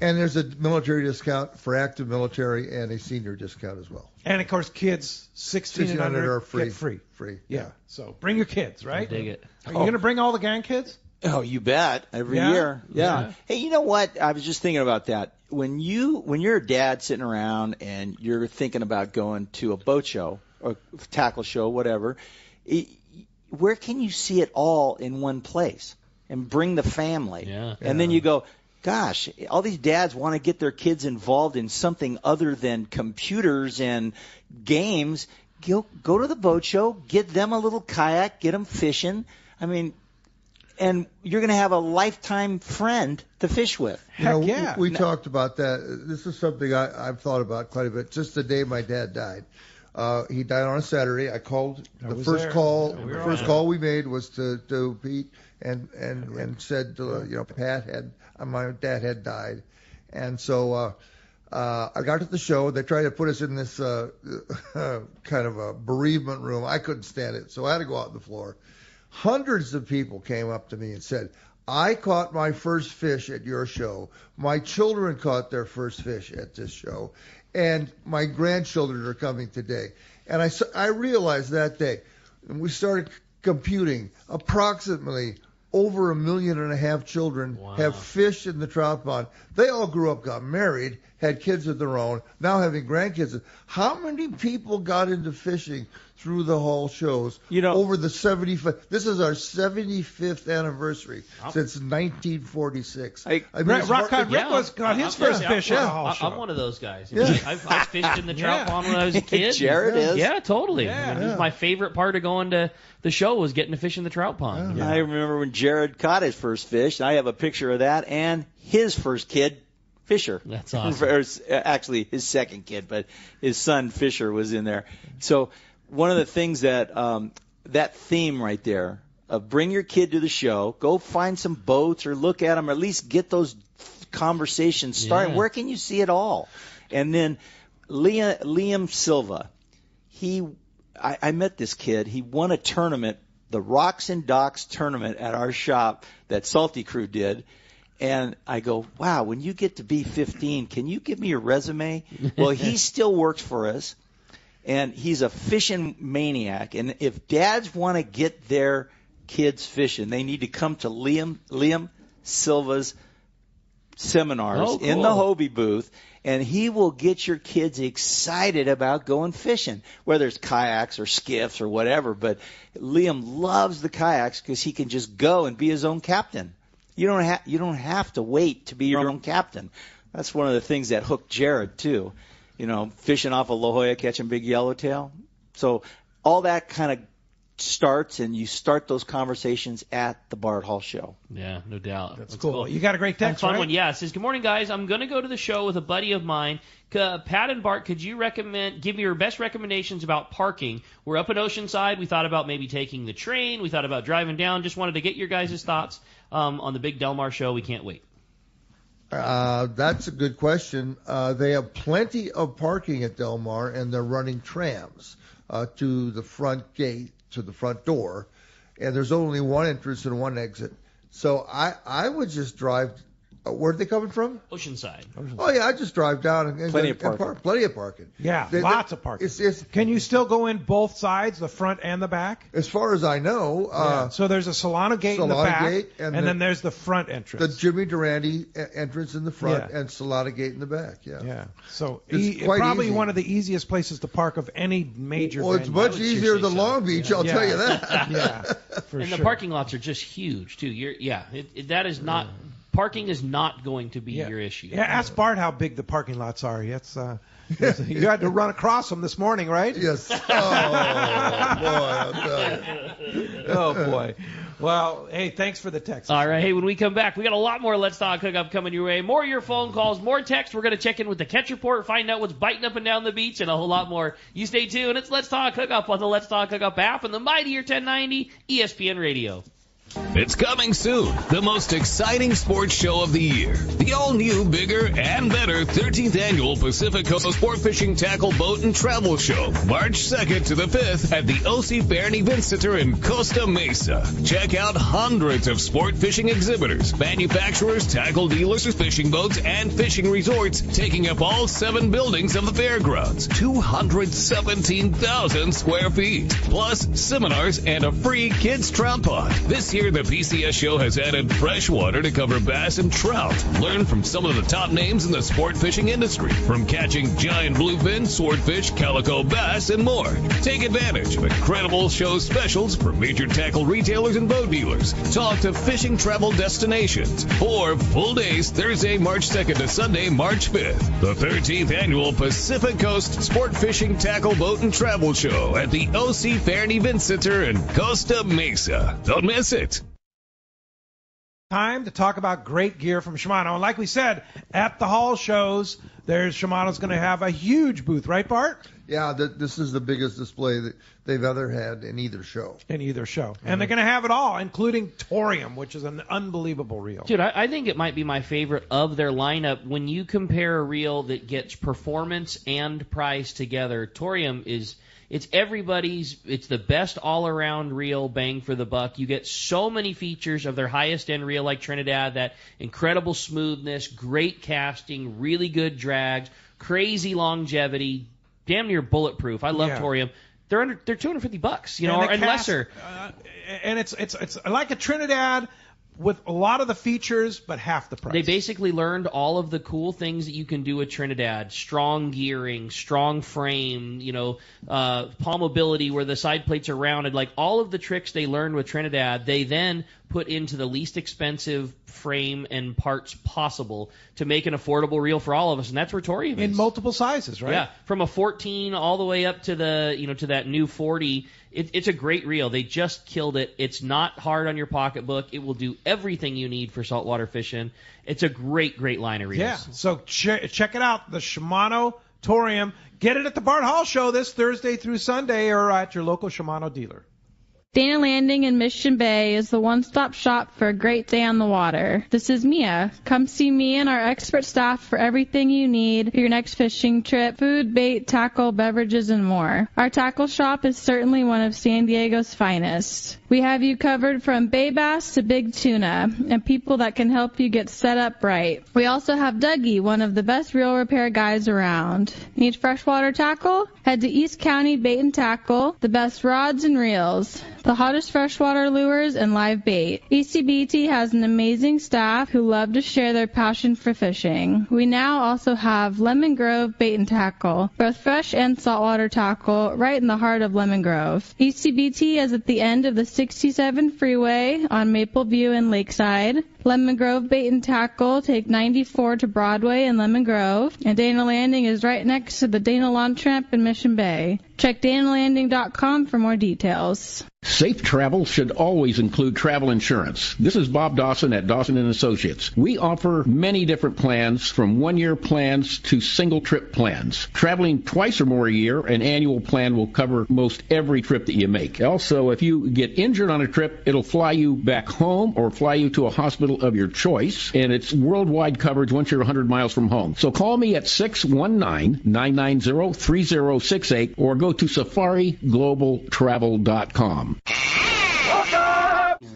And there's a military discount for active military and a senior discount as well. And, of course, kids 16 and under are free. get free. Free. Yeah. So bring your kids, right? I dig it. Are you going to bring all the gang kids? Oh, you bet. Every year. Yeah. Hey, you know what? I was just thinking about that. When you're a dad sitting around and you're thinking about going to a boat show or tackle show, whatever, where can you see it all in one place and bring the family? Yeah. And then you go, gosh, all these dads want to get their kids involved in something other than computers and games. Go to the boat show, get them a little kayak, get them fishing. I mean, and you're going to have a lifetime friend to fish with. Heck yeah. We talked about that. This is something I've thought about quite a bit. Just the day my dad died. He died on a Saturday. I called. The first call we made was to Pete and said, my dad had died. And so I got to the show. They tried to put us in this kind of a bereavement room. I couldn't stand it, so I had to go out on the floor. Hundreds of people came up to me and said, I caught my first fish at your show. My children caught their first fish at this show. And my grandchildren are coming today. And I realized that day, and we started computing, approximately over 1.5 million children have fished in the trout pond. They all grew up, got married, had kids of their own, now having grandkids. How many people got into fishing through the Hall shows over the 75th? This is our 75th anniversary since 1946. Rock Cod Rick got his first fish at the Hall show. I'm one of those guys. I fished in the trout pond when I was a kid. Jared is. Yeah, totally. It was my favorite part of going to the show was getting to fish in the trout pond. I remember when Jared caught his first fish. I have a picture of that and his first kid, Fisher. That's awesome. Actually, his second kid, but his son Fisher was in there. So one of the things that that theme right there of bring your kid to the show, go find some boats or look at them, or at least get those conversations started. Yeah. Where can you see it all? And then Liam Silva, I met this kid. He won a tournament, the Rocks and Docks tournament at our shop that Salty Crew did. And I go, wow, when you get to be 15, can you give me your resume? Well, he still works for us, and he's a fishing maniac. And if dads want to get their kids fishing, they need to come to Liam Silva's seminars in the Hobie booth, and he will get your kids excited about going fishing, whether it's kayaks or skiffs or whatever. But Liam loves the kayaks because he can just go and be his own captain. You don't have to wait to be your own captain. That's one of the things that hooked Jared too. Fishing off of La Jolla, catching big yellowtail. So all that kind of starts, and you start those conversations at the Bart Hall show. Yeah, no doubt. That's cool. You got a great text, fun right? one. Yeah, it says, good morning, guys. I'm going to go to the show with a buddy of mine. Pat and Bart, could you give me your best recommendations about parking? We're up at Oceanside. We thought about maybe taking the train. We thought about driving down. Just wanted to get your guys' thoughts on the big Del Mar show. We can't wait. That's a good question. They have plenty of parking at Del Mar, and they're running trams to the front gate, to the front door, and there's only one entrance and one exit. So I would just drive. Where are they coming from? Oceanside. Oh yeah, I just drive down and plenty of parking. Plenty of parking. Yeah, lots of parking. Can you still go in both sides, the front and the back? As far as I know. So there's a Solano gate in the back, and then there's the front entrance. The Jimmy Durante entrance in the front and Solano gate in the back. Yeah. So it's probably easy. one of the easiest places to park of any major. Well, it's much easier than Long Beach. I'll tell you that. Yeah, for and sure. the parking lots are just huge too. That is not. Parking is not going to be your issue. Yeah, ask Bart how big the parking lots are. It's you had to run across them this morning, right? Yes. Oh, boy. I'll tell you. Oh, boy. Well, hey, thanks for the text. All right. Hey, when we come back, we got a lot more Let's Talk Hookup coming your way. More of your phone calls, more text. We're going to check in with the catch report, find out what's biting up and down the beach, and a whole lot more. You stay tuned. It's Let's Talk Hookup on the Let's Talk Hookup app and the mightier 1090 ESPN Radio. It's coming soon. The most exciting sports show of the year. The all-new, bigger, and better 13th Annual Pacific Coast Sport Fishing Tackle Boat and Travel Show. March 2nd to the 5th at the O.C. Fair and Event Center in Costa Mesa. Check out hundreds of sport fishing exhibitors, manufacturers, tackle dealers, fishing boats, and fishing resorts, taking up all 7 buildings of the fairgrounds. 217,000 square feet. Plus seminars and a free kids trout pond. This year, the PCS show has added fresh water to cover bass and trout. Learn from some of the top names in the sport fishing industry, from catching giant bluefin, swordfish, calico bass, and more. Take advantage of incredible show specials for major tackle retailers and boat dealers. Talk to fishing travel destinations. 4 full days, Thursday, March 2nd to Sunday, March 5th. The 13th Annual Pacific Coast Sport Fishing Tackle Boat and Travel Show at the O.C. Fair and Event Center in Costa Mesa. Don't miss it. Time to talk about great gear from Shimano. And like we said, at the Hall shows, Shimano's going to have a huge booth, right, Bart? Yeah, this is the biggest display that they've ever had in either show. And they're going to have it all, including Torium, which is an unbelievable reel. Dude, I think it might be my favorite of their lineup. When you compare a reel that gets performance and price together, Torium is It's the best all-around reel, bang for the buck. You get so many features of their highest-end reel like Trinidad, that incredible smoothness, great casting, really good drags, crazy longevity, damn near bulletproof. I love Torium. They're $250, and lesser. And it's like a Trinidad with a lot of the features, but half the price. They basically learned all of the cool things that you can do with Trinidad. Strong gearing, strong frame, palm mobility where the side plates are rounded. Like all of the tricks they learned with Trinidad, they then put into the least expensive frame and parts possible to make an affordable reel for all of us, and that's where Torium is. In multiple sizes, right? Yeah, from a 14 all the way up to to that new 40. It's a great reel. They just killed it. It's not hard on your pocketbook. It will do everything you need for saltwater fishing. It's a great line of reels. Yeah, so check it out, the Shimano Torium. Get it at the Bart Hall Show this Thursday through Sunday or at your local Shimano dealer. Dana Landing in Mission Bay is the one-stop shop for a great day on the water. This is Mia. Come see me and our expert staff for everything you need for your next fishing trip: food, bait, tackle, beverages, and more. Our tackle shop is certainly one of San Diego's finest. We have you covered from bay bass to big tuna, and people that can help you get set up right. We also have Dougie, one of the best reel repair guys around. Need freshwater tackle? Head to East County Bait and Tackle, the best rods and reels, the hottest freshwater lures, and live bait. ECBT has an amazing staff who love to share their passion for fishing. We now also have Lemon Grove Bait and Tackle, both fresh and saltwater tackle, right in the heart of Lemon Grove. ECBT is at the end of the 67 freeway on Maple View and Lakeside. Lemon Grove Bait and Tackle take 94 to Broadway in Lemon Grove, and Dana Landing is right next to the Dana Lawn Tramp in Mission Bay. Check danalanding.com for more details. Safe travel should always include travel insurance. This is Bob Dawson at Dawson & Associates. We offer many different plans, from one-year plans to single-trip plans. Traveling twice or more a year, an annual plan will cover most every trip that you make. Also, if you get injured on a trip, it'll fly you back home or fly you to a hospital of your choice, and it's worldwide coverage once you're 100 miles from home. So call me at 619-990-3068 or go to safariglobaltravel.com.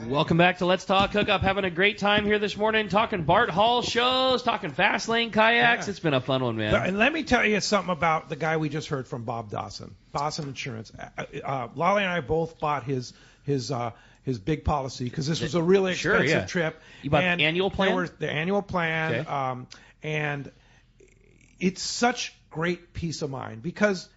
Welcome back to Let's Talk Hookup. Having a great time here this morning, talking Bart Hall shows, talking fast lane kayaks. Yeah. It's been a fun one, man. And let me tell you something about the guy we just heard from, Bob Dawson. Dawson Insurance. Lolly and I both bought his big policy because this was a really expensive trip. You bought the annual plan? The annual plan. Okay. And it's such great peace of mind because,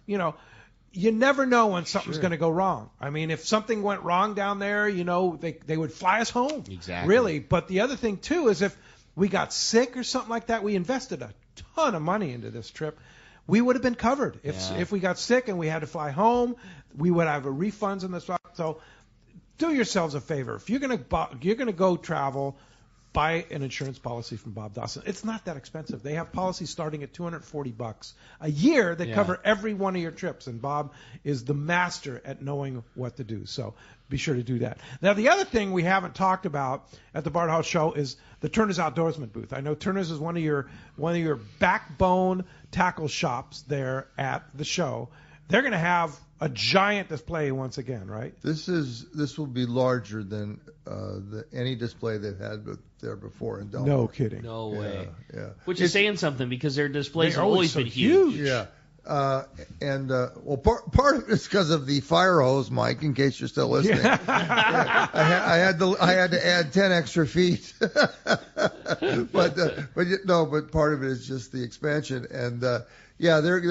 you never know when something's going to go wrong. I mean, if something went wrong down there, they would fly us home. Exactly. Really. But the other thing, too, is if we got sick or something like that, we invested a ton of money into this trip. We would have been covered. If we got sick and we had to fly home, we would have refunds in the spot. So do yourselves a favor. If you're going to go travel, buy an insurance policy from Bob Dawson. It's not that expensive. They have policies starting at $240 a year that cover every one of your trips, and Bob is the master at knowing what to do. So be sure to do that. Now, the other thing we haven't talked about at the Bart Hall Show is the Turner's Outdoorsman booth. I know Turner's is one of your backbone tackle shops there at the show. They're going to have a giant display once again, right? This will be larger than any display they've had there before in Delmar. No kidding. No way. Yeah. Which is saying something because their displays have always been huge. Yeah. Part of it is because of the fire hose, Mike. In case you're still listening, I had to add 10 extra feet. but part of it is just the expansion, and they're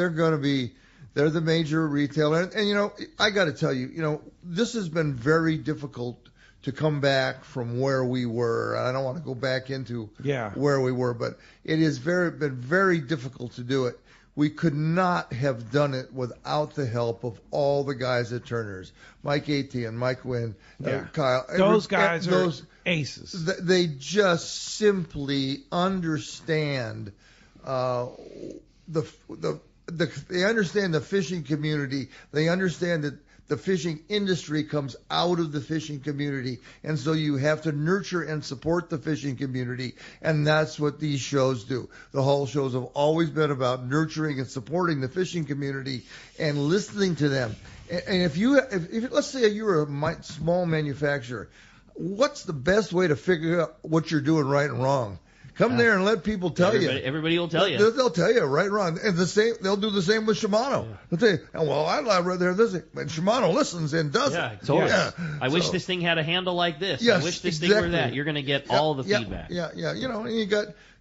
going to be. They're the major retailer, and I got to tell you, this has been very difficult to come back from where we were. I don't want to go back into where we were, but it has been very difficult to do it. We could not have done it without the help of all the guys at Turner's, Mike Atian, Mike Wynn, Kyle. Those guys are aces. They just simply understand the they understand the fishing community. They understand that the fishing industry comes out of the fishing community, and so you have to nurture and support the fishing community, and that's what these shows do. The Hall shows have always been about nurturing and supporting the fishing community and listening to them. And if let's say you're a small manufacturer, what's the best way to figure out what you're doing right and wrong? Come there and let people tell you. Everybody will tell you. They'll tell you right and wrong. And they'll do the same with Shimano. They'll tell you, well, I'd rather have this. But Shimano listens and does it. Totally. Yeah. I wish this thing had a handle like this. Yes, I wish this thing were that. You're going to get all the feedback. Yeah.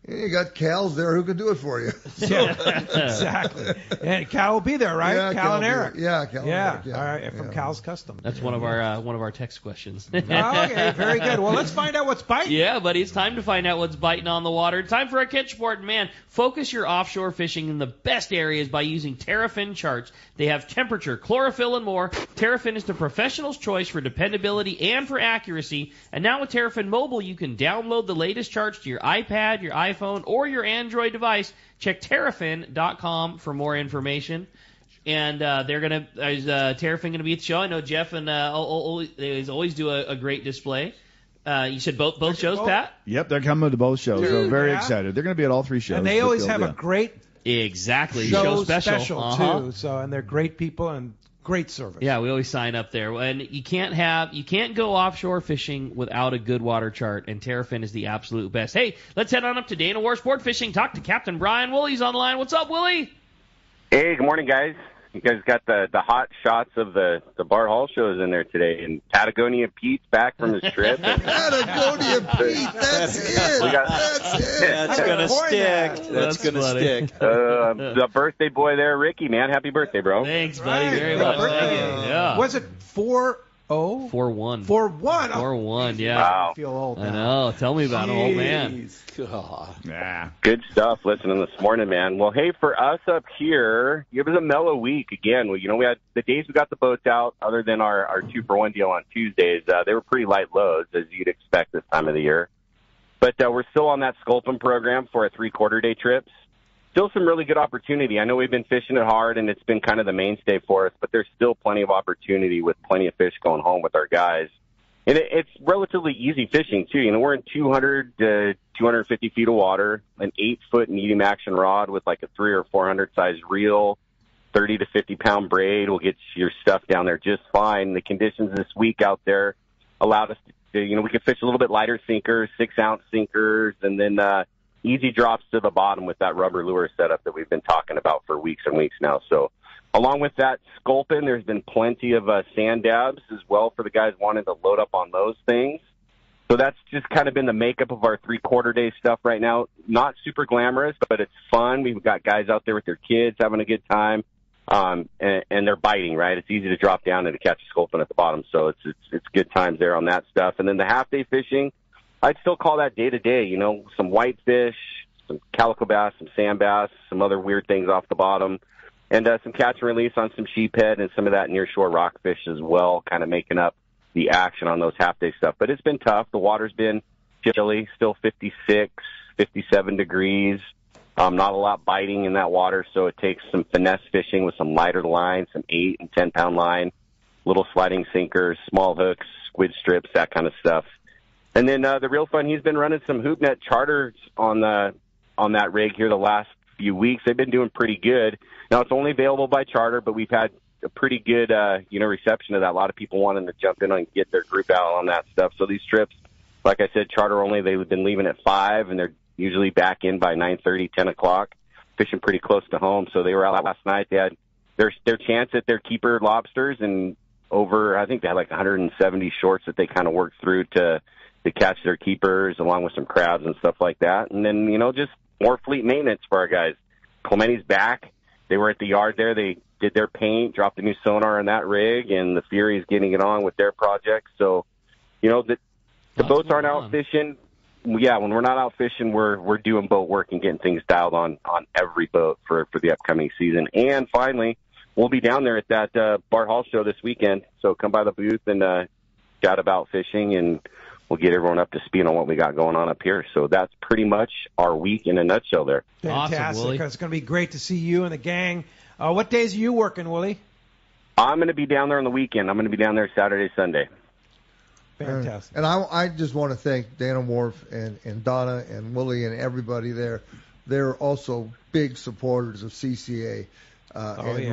And you got Cal's there who can do it for you. Exactly. And Cal will be there, right? Yeah, Cal and Eric. Cal and Eric. All right, from Cal's Custom. That's one of our text questions. Okay, very good. Well, let's find out what's biting. Yeah, buddy, it's time to find out what's biting on the water. Time for a catch report. Man, focus your offshore fishing in the best areas by using Terrafin charts. They have temperature, chlorophyll, and more. Terrafin is the professional's choice for dependability and for accuracy. And now with Terrafin Mobile, you can download the latest charts to your iPad, your iPhone, or your Android device. Check Terrafin.com for more information. And is Terrafin gonna be at the show? I know Jeff and they always do a great display. You said both shows, Pat? Yep, they're coming to both shows. So very excited. They're going to be at all three shows. And they always have a great show special too. So, and they're great people and great service. Yeah, we always sign up there. And you can't go offshore fishing without a good water chart, and Terrafin is the absolute best. Hey, let's head on up to Dana War Sport Fishing. Talk to Captain Brian Woolley's on the line. What's up, Willie? Hey, good morning, guys. You guys got the hot shots of the Bart Hall shows in there today, and Patagonia Pete's back from his trip. Patagonia Pete, that's it. That's gonna stick. That's gonna stick. The birthday boy there, Ricky, man, happy birthday, bro. Thanks, buddy, very much. Yeah. Was it 4-0? 4-1. 4-1. 4-1 yeah. Wow. I feel old now. I know. Tell me about it, old man. Yeah. Good stuff listening this morning, man. Well, hey, for us up here, it was a mellow week again. We had the days we got the boats out, other than our 2-for-1 deal on Tuesdays, they were pretty light loads, as you'd expect this time of the year. But we're still on that sculpin program for a 3-quarter day trips. Still some really good opportunity. I know we've been fishing it hard, and it's been kind of the mainstay for us, but there's still plenty of opportunity with plenty of fish going home with our guys. And it's relatively easy fishing, too. We're in 200 to 250 feet of water, an 8-foot medium action rod with like a 300 or 400 size reel, 30 to 50-pound braid will get your stuff down there just fine. The conditions this week out there allowed us to, we could fish a little bit lighter sinkers, 6-ounce sinkers, and then easy drops to the bottom with that rubber lure setup that we've been talking about for weeks and weeks now. So along with that sculpin, there's been plenty of sand dabs as well for the guys wanting to load up on those things. So that's just kind of been the makeup of our 3-quarter day stuff right now. Not super glamorous, but it's fun. We've got guys out there with their kids having a good time, and they're biting, right? It's easy to drop down and to catch a sculpin at the bottom. So it's good times there on that stuff. And then the half-day fishing, I'd still call that day-to-day, some whitefish, some calico bass, some sand bass, some other weird things off the bottom, and some catch and release on some sheephead and some of that nearshore rockfish as well, kind of making up the action on those half-day stuff. But it's been tough. The water's been chilly, still 56, 57 degrees. Not a lot biting in that water, so it takes some finesse fishing with some lighter line, some 8- and 10-pound line, little sliding sinkers, small hooks, squid strips, that kind of stuff. And then the real fun, he's been running some HoopNet charters on that rig here the last few weeks. They've been doing pretty good. Now, it's only available by charter, but we've had a pretty good, reception of that. A lot of people wanting to jump in and get their group out on that stuff. So these trips, like I said, charter only, they've been leaving at 5, and they're usually back in by 9:30, 10 o'clock, fishing pretty close to home. So they were out last night. They had their chance at their keeper lobsters, and I think they had like 170 shorts that they kind of worked through to catch their keepers, along with some crabs and stuff like that. And then, just more fleet maintenance for our guys. Clementi's back. They were at the yard there. They did their paint, dropped a new sonar on that rig, and the Fury's getting it on with their project. So, the boats aren't out fishing. Yeah, when we're not out fishing, we're doing boat work and getting things dialed on every boat for the upcoming season. And finally, we'll be down there at that Bart Hall show this weekend. So come by the booth and chat about fishing, and we'll get everyone up to speed on what we got going on up here. So that's pretty much our week in a nutshell there. Fantastic. Awesome, Willie. It's going to be great to see you and the gang. What days are you working, Willie? I'm going to be down there on the weekend. I'm going to be down there Saturday, Sunday. Fantastic. And I just want to thank Dana Wharf and Donna and Willie and everybody there. They're also big supporters of CCA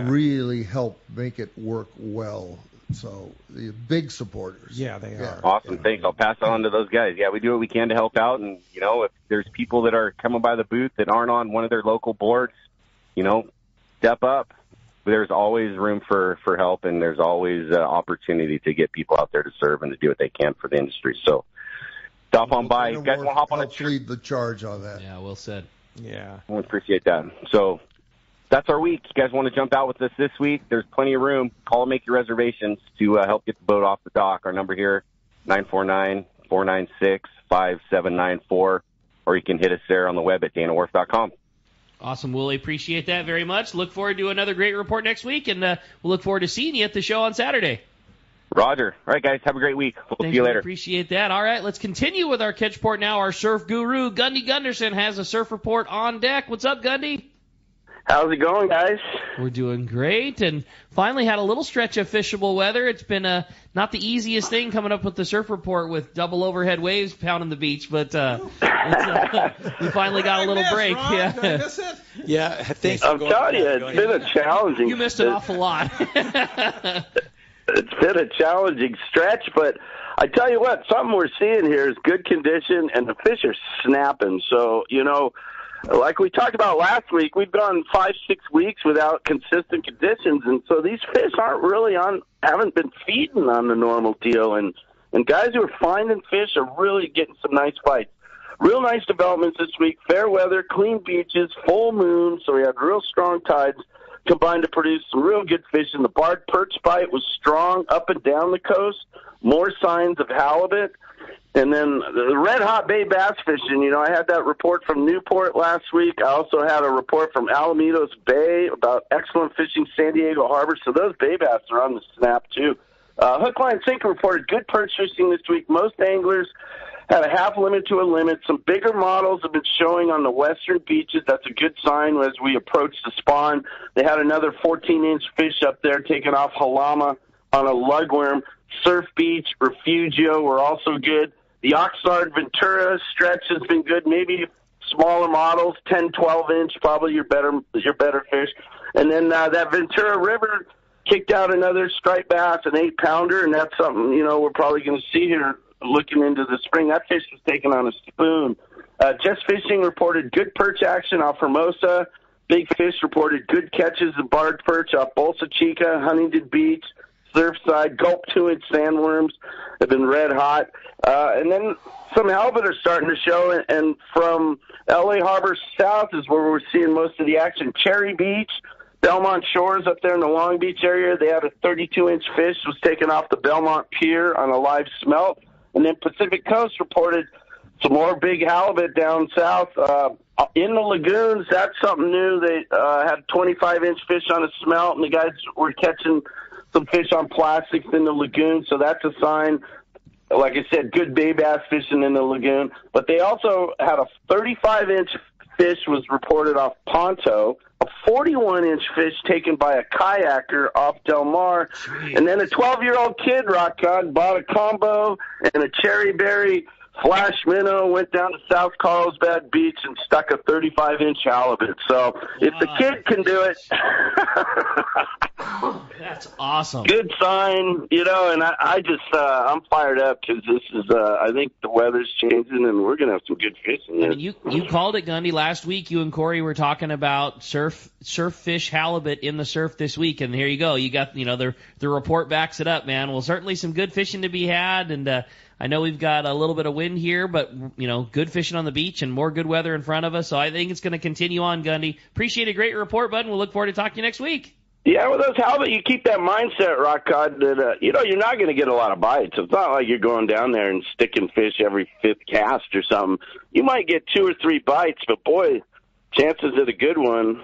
really help make it work well. So the big supporters. Yeah, they are. Awesome. Thanks. I'll pass it on to those guys. Yeah, we do what we can to help out. And, if there's people that are coming by the booth that aren't on one of their local boards, step up. There's always room for help, and there's always opportunity to get people out there to serve and to do what they can for the industry. So stop on by. You guys want to hop on lead the charge on that. Yeah, well said. Yeah. I appreciate that. So that's our week. You guys want to jump out with us this week? There's plenty of room. Call and make your reservations to help get the boat off the dock. Our number here, 949-496-5794, or you can hit us there on the web at danawharf.com. Awesome, Willie. Appreciate that very much. Look forward to another great report next week, and we'll look forward to seeing you at the show on Saturday. Roger. All right, guys. Have a great week. We'll see you later. Appreciate that. All right, let's continue with our catch report now. Our surf guru, Gundy Gunderson, has a surf report on deck. What's up, Gundy? How's it going, guys? We're doing great, and finally had a little stretch of fishable weather. It's been not the easiest thing coming up with the surf report with double overhead waves pounding the beach, but we finally got a little break. Ron? Did I miss it? Yeah, thanks. I'm telling you, it's been a challenging. You missed an awful lot. It's been a challenging stretch, but I tell you what, something we're seeing here is good condition, and the fish are snapping. So, like we talked about last week, we've gone 5-6 weeks without consistent conditions, and so these fish haven't been feeding on the normal deal, and guys who are finding fish are really getting some nice bites. Real nice developments this week. Fair weather, clean beaches, full moon, so we had real strong tides combined to produce some real good fishing. The Bart perch bite was strong up and down the coast. More signs of halibut. And then the red-hot bay bass fishing, I had that report from Newport last week. I also had a report from Alamitos Bay about excellent fishing San Diego Harbor. So those bay bass are on the snap, too. Hook, line, sinker reported good perch fishing this week. Most anglers had a half limit to a limit. Some bigger models have been showing on the western beaches. That's a good sign as we approach the spawn. They had another 14-inch fish up there taking off Halama on a lugworm. Surf Beach, Refugio were also good. The Oxnard Ventura stretch has been good. Maybe smaller models, 10, 12-inch, probably your better fish. And then that Ventura River kicked out another striped bass, an 8-pounder, and that's something, we're probably going to see here looking into the spring. That fish was taken on a spoon. Just Fishing reported good perch action off Hermosa. Big Fish reported good catches of barred perch off Bolsa Chica, Huntington Beach, Surfside. Gulp 2-inch sandworms have been red hot. And then some halibut are starting to show, and from L.A. Harbor south is where we're seeing most of the action. Cherry Beach, Belmont Shores up there in the Long Beach area, they had a 32-inch fish was taken off the Belmont Pier on a live smelt. And then Pacific Coast reported some more big halibut down south. In the lagoons, that's something new. They had 25-inch fish on a smelt, and the guys were catching some fish on plastics in the lagoon, so that's a sign. Like I said, good bay bass fishing in the lagoon. But they also had a 35-inch fish was reported off Ponto, a 41-inch fish taken by a kayaker off Del Mar, and then a 12-year-old kid, Rock God, bought a combo and a cherry berry flash minnow, went down to South Carlsbad Beach and stuck a 35-inch halibut. So if the kid can do it, that's awesome. Good sign, and I just I'm fired up because this is I think the weather's changing and we're gonna have some good fishing. I mean, you called it, Gundy. Last week, you and Corey were talking about surf fish halibut in the surf this week, and here you go. You got the report backs it up, man. Well, certainly some good fishing to be had, and I know we've got a little bit of wind here, but, good fishing on the beach and more good weather in front of us. So I think it's going to continue on, Gundy. Appreciate a great report, bud, and we'll look forward to talking to you next week. Yeah, with those halibut, you keep that mindset, Rock God, that, you're not going to get a lot of bites. It's not like you're going down there and sticking fish every fifth cast or something. You might get 2 or 3 bites, but, boy, chances at a good one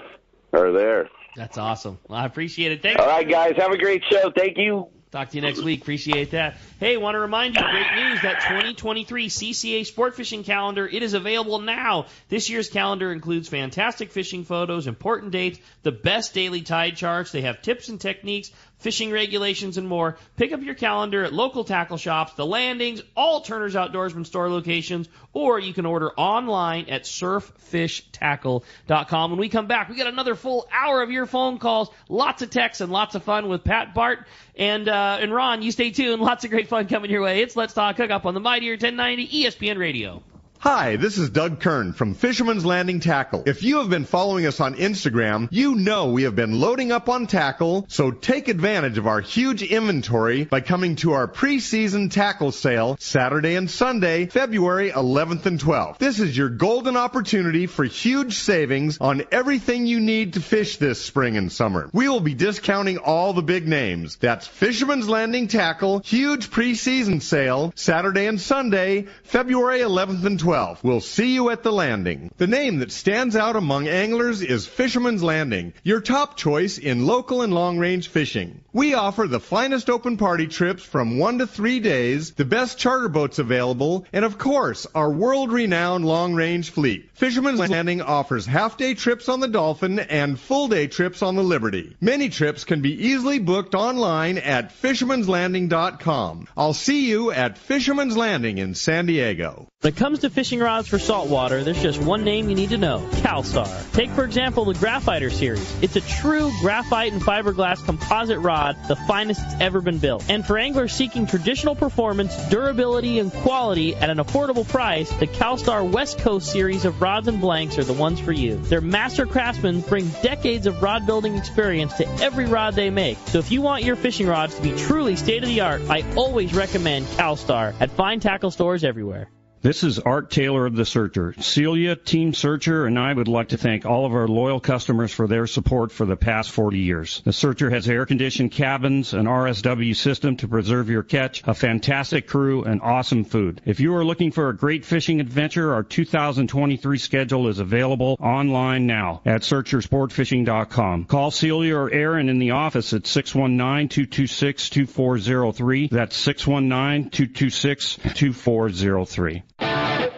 are there. That's awesome. Well, I appreciate it. Thanks. All right, guys, have a great show. Thank you. Talk to you next week. Appreciate that. Hey, want to remind you, great news, that 2023 CCA Sport Fishing Calendar, it is available now. This year's calendar includes fantastic fishing photos, important dates, the best daily tide charts. They have tips and techniques, fishing regulations, and more. Pick up your calendar at local tackle shops, the landings, all Turner's Outdoorsman store locations, or you can order online at surffishtackle.com. When we come back, we got another full hour of your phone calls, lots of texts, and lots of fun with Pat, Bart, and Ron. You stay tuned. Lots of great fun coming your way. It's Let's Talk Hookup on the Mightier 1090 ESPN Radio. Hi, this is Doug Kern from Fisherman's Landing Tackle. If you have been following us on Instagram, you know we have been loading up on tackle, so take advantage of our huge inventory by coming to our preseason tackle sale Saturday and Sunday, February 11th and 12th. This is your golden opportunity for huge savings on everything you need to fish this spring and summer. We will be discounting all the big names. That's Fisherman's Landing Tackle, huge preseason sale Saturday and Sunday, February 11th and 12th. We'll see you at the landing. The name that stands out among anglers is Fisherman's Landing, your top choice in local and long-range fishing. We offer the finest open party trips from 1 to 3 days, the best charter boats available, and of course, our world-renowned long-range fleet. Fisherman's Landing offers half-day trips on the Dolphin and full-day trips on the Liberty. Many trips can be easily booked online at fishermanslanding.com. I'll see you at Fisherman's Landing in San Diego. When it comes to fishing rods for saltwater, there's just one name you need to know: CalStar. Take, for example, the Graphiter series. It's a true graphite and fiberglass composite rod, the finest it's ever been built. And for anglers seeking traditional performance, durability, and quality at an affordable price, the CalStar West Coast series of rods and blanks are the ones for you. Their master craftsmen bring decades of rod building experience to every rod they make. So if you want your fishing rods to be truly state-of-the-art, I always recommend CalStar at fine tackle stores everywhere. This is Art Taylor of The Searcher. Celia, Team Searcher, and I would like to thank all of our loyal customers for their support for the past 40 years. The Searcher has air-conditioned cabins, an RSW system to preserve your catch, a fantastic crew, and awesome food. If you are looking for a great fishing adventure, our 2023 schedule is available online now at searchersportfishing.com. Call Celia or Aaron in the office at 619-226-2403. That's 619-226-2403.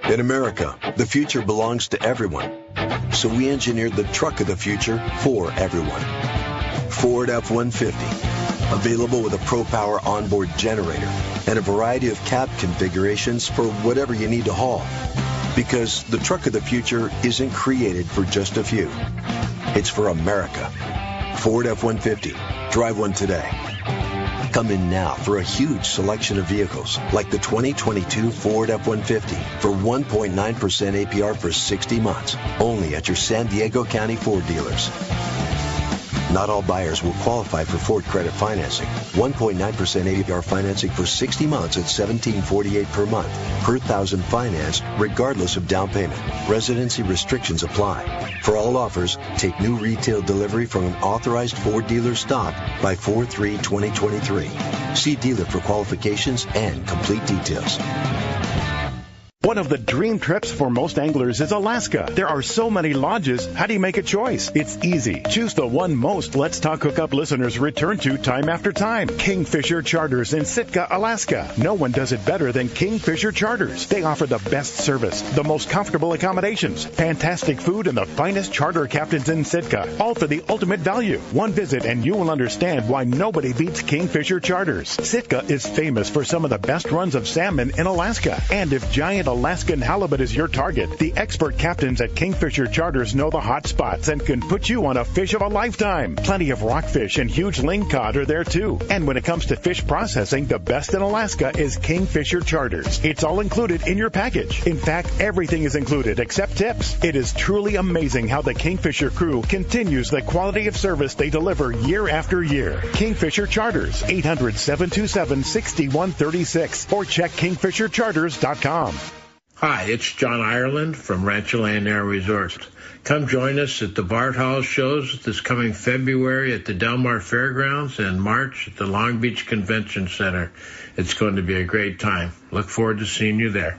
In America, the future belongs to everyone. So we engineered the truck of the future for everyone. Ford F-150, available with a ProPower onboard generator and a variety of cab configurations for whatever you need to haul. Because the truck of the future isn't created for just a few. It's for America. Ford F-150. Drive one today. Come in now for a huge selection of vehicles, like the 2022 Ford F-150 for 1.9% APR for 60 months, only at your San Diego County Ford dealers. Not all buyers will qualify for Ford credit financing. 1.9% APR financing for 60 months at $17.48 per month, per thousand financed, regardless of down payment. Residency restrictions apply. For all offers, take new retail delivery from an authorized Ford dealer stock by 4/3/2023. See dealer for qualifications and complete details. One of the dream trips for most anglers is Alaska. There are so many lodges. How do you make a choice? It's easy. Choose the one most Let's Talk Hookup listeners return to time after time. Kingfisher Charters in Sitka, Alaska. No one does it better than Kingfisher Charters. They offer the best service, the most comfortable accommodations, fantastic food, and the finest charter captains in Sitka. All for the ultimate value. One visit and you will understand why nobody beats Kingfisher Charters. Sitka is famous for some of the best runs of salmon in Alaska. And if giant Alaskan halibut is your target, the expert captains at Kingfisher Charters know the hot spots and can put you on a fish of a lifetime. Plenty of rockfish and huge lingcod are there too. And when it comes to fish processing, the best in Alaska is Kingfisher Charters. It's all included in your package. In fact, everything is included except tips. It is truly amazing how the Kingfisher crew continues the quality of service they deliver year after year. Kingfisher Charters, 800-727-6136, or check kingfishercharters.com. Hi, it's John Ireland from Rancho Land Air Resorts. Come join us at the Bart Hall shows this coming February at the Del Mar Fairgrounds and March at the Long Beach Convention Center. It's going to be a great time. Look forward to seeing you there.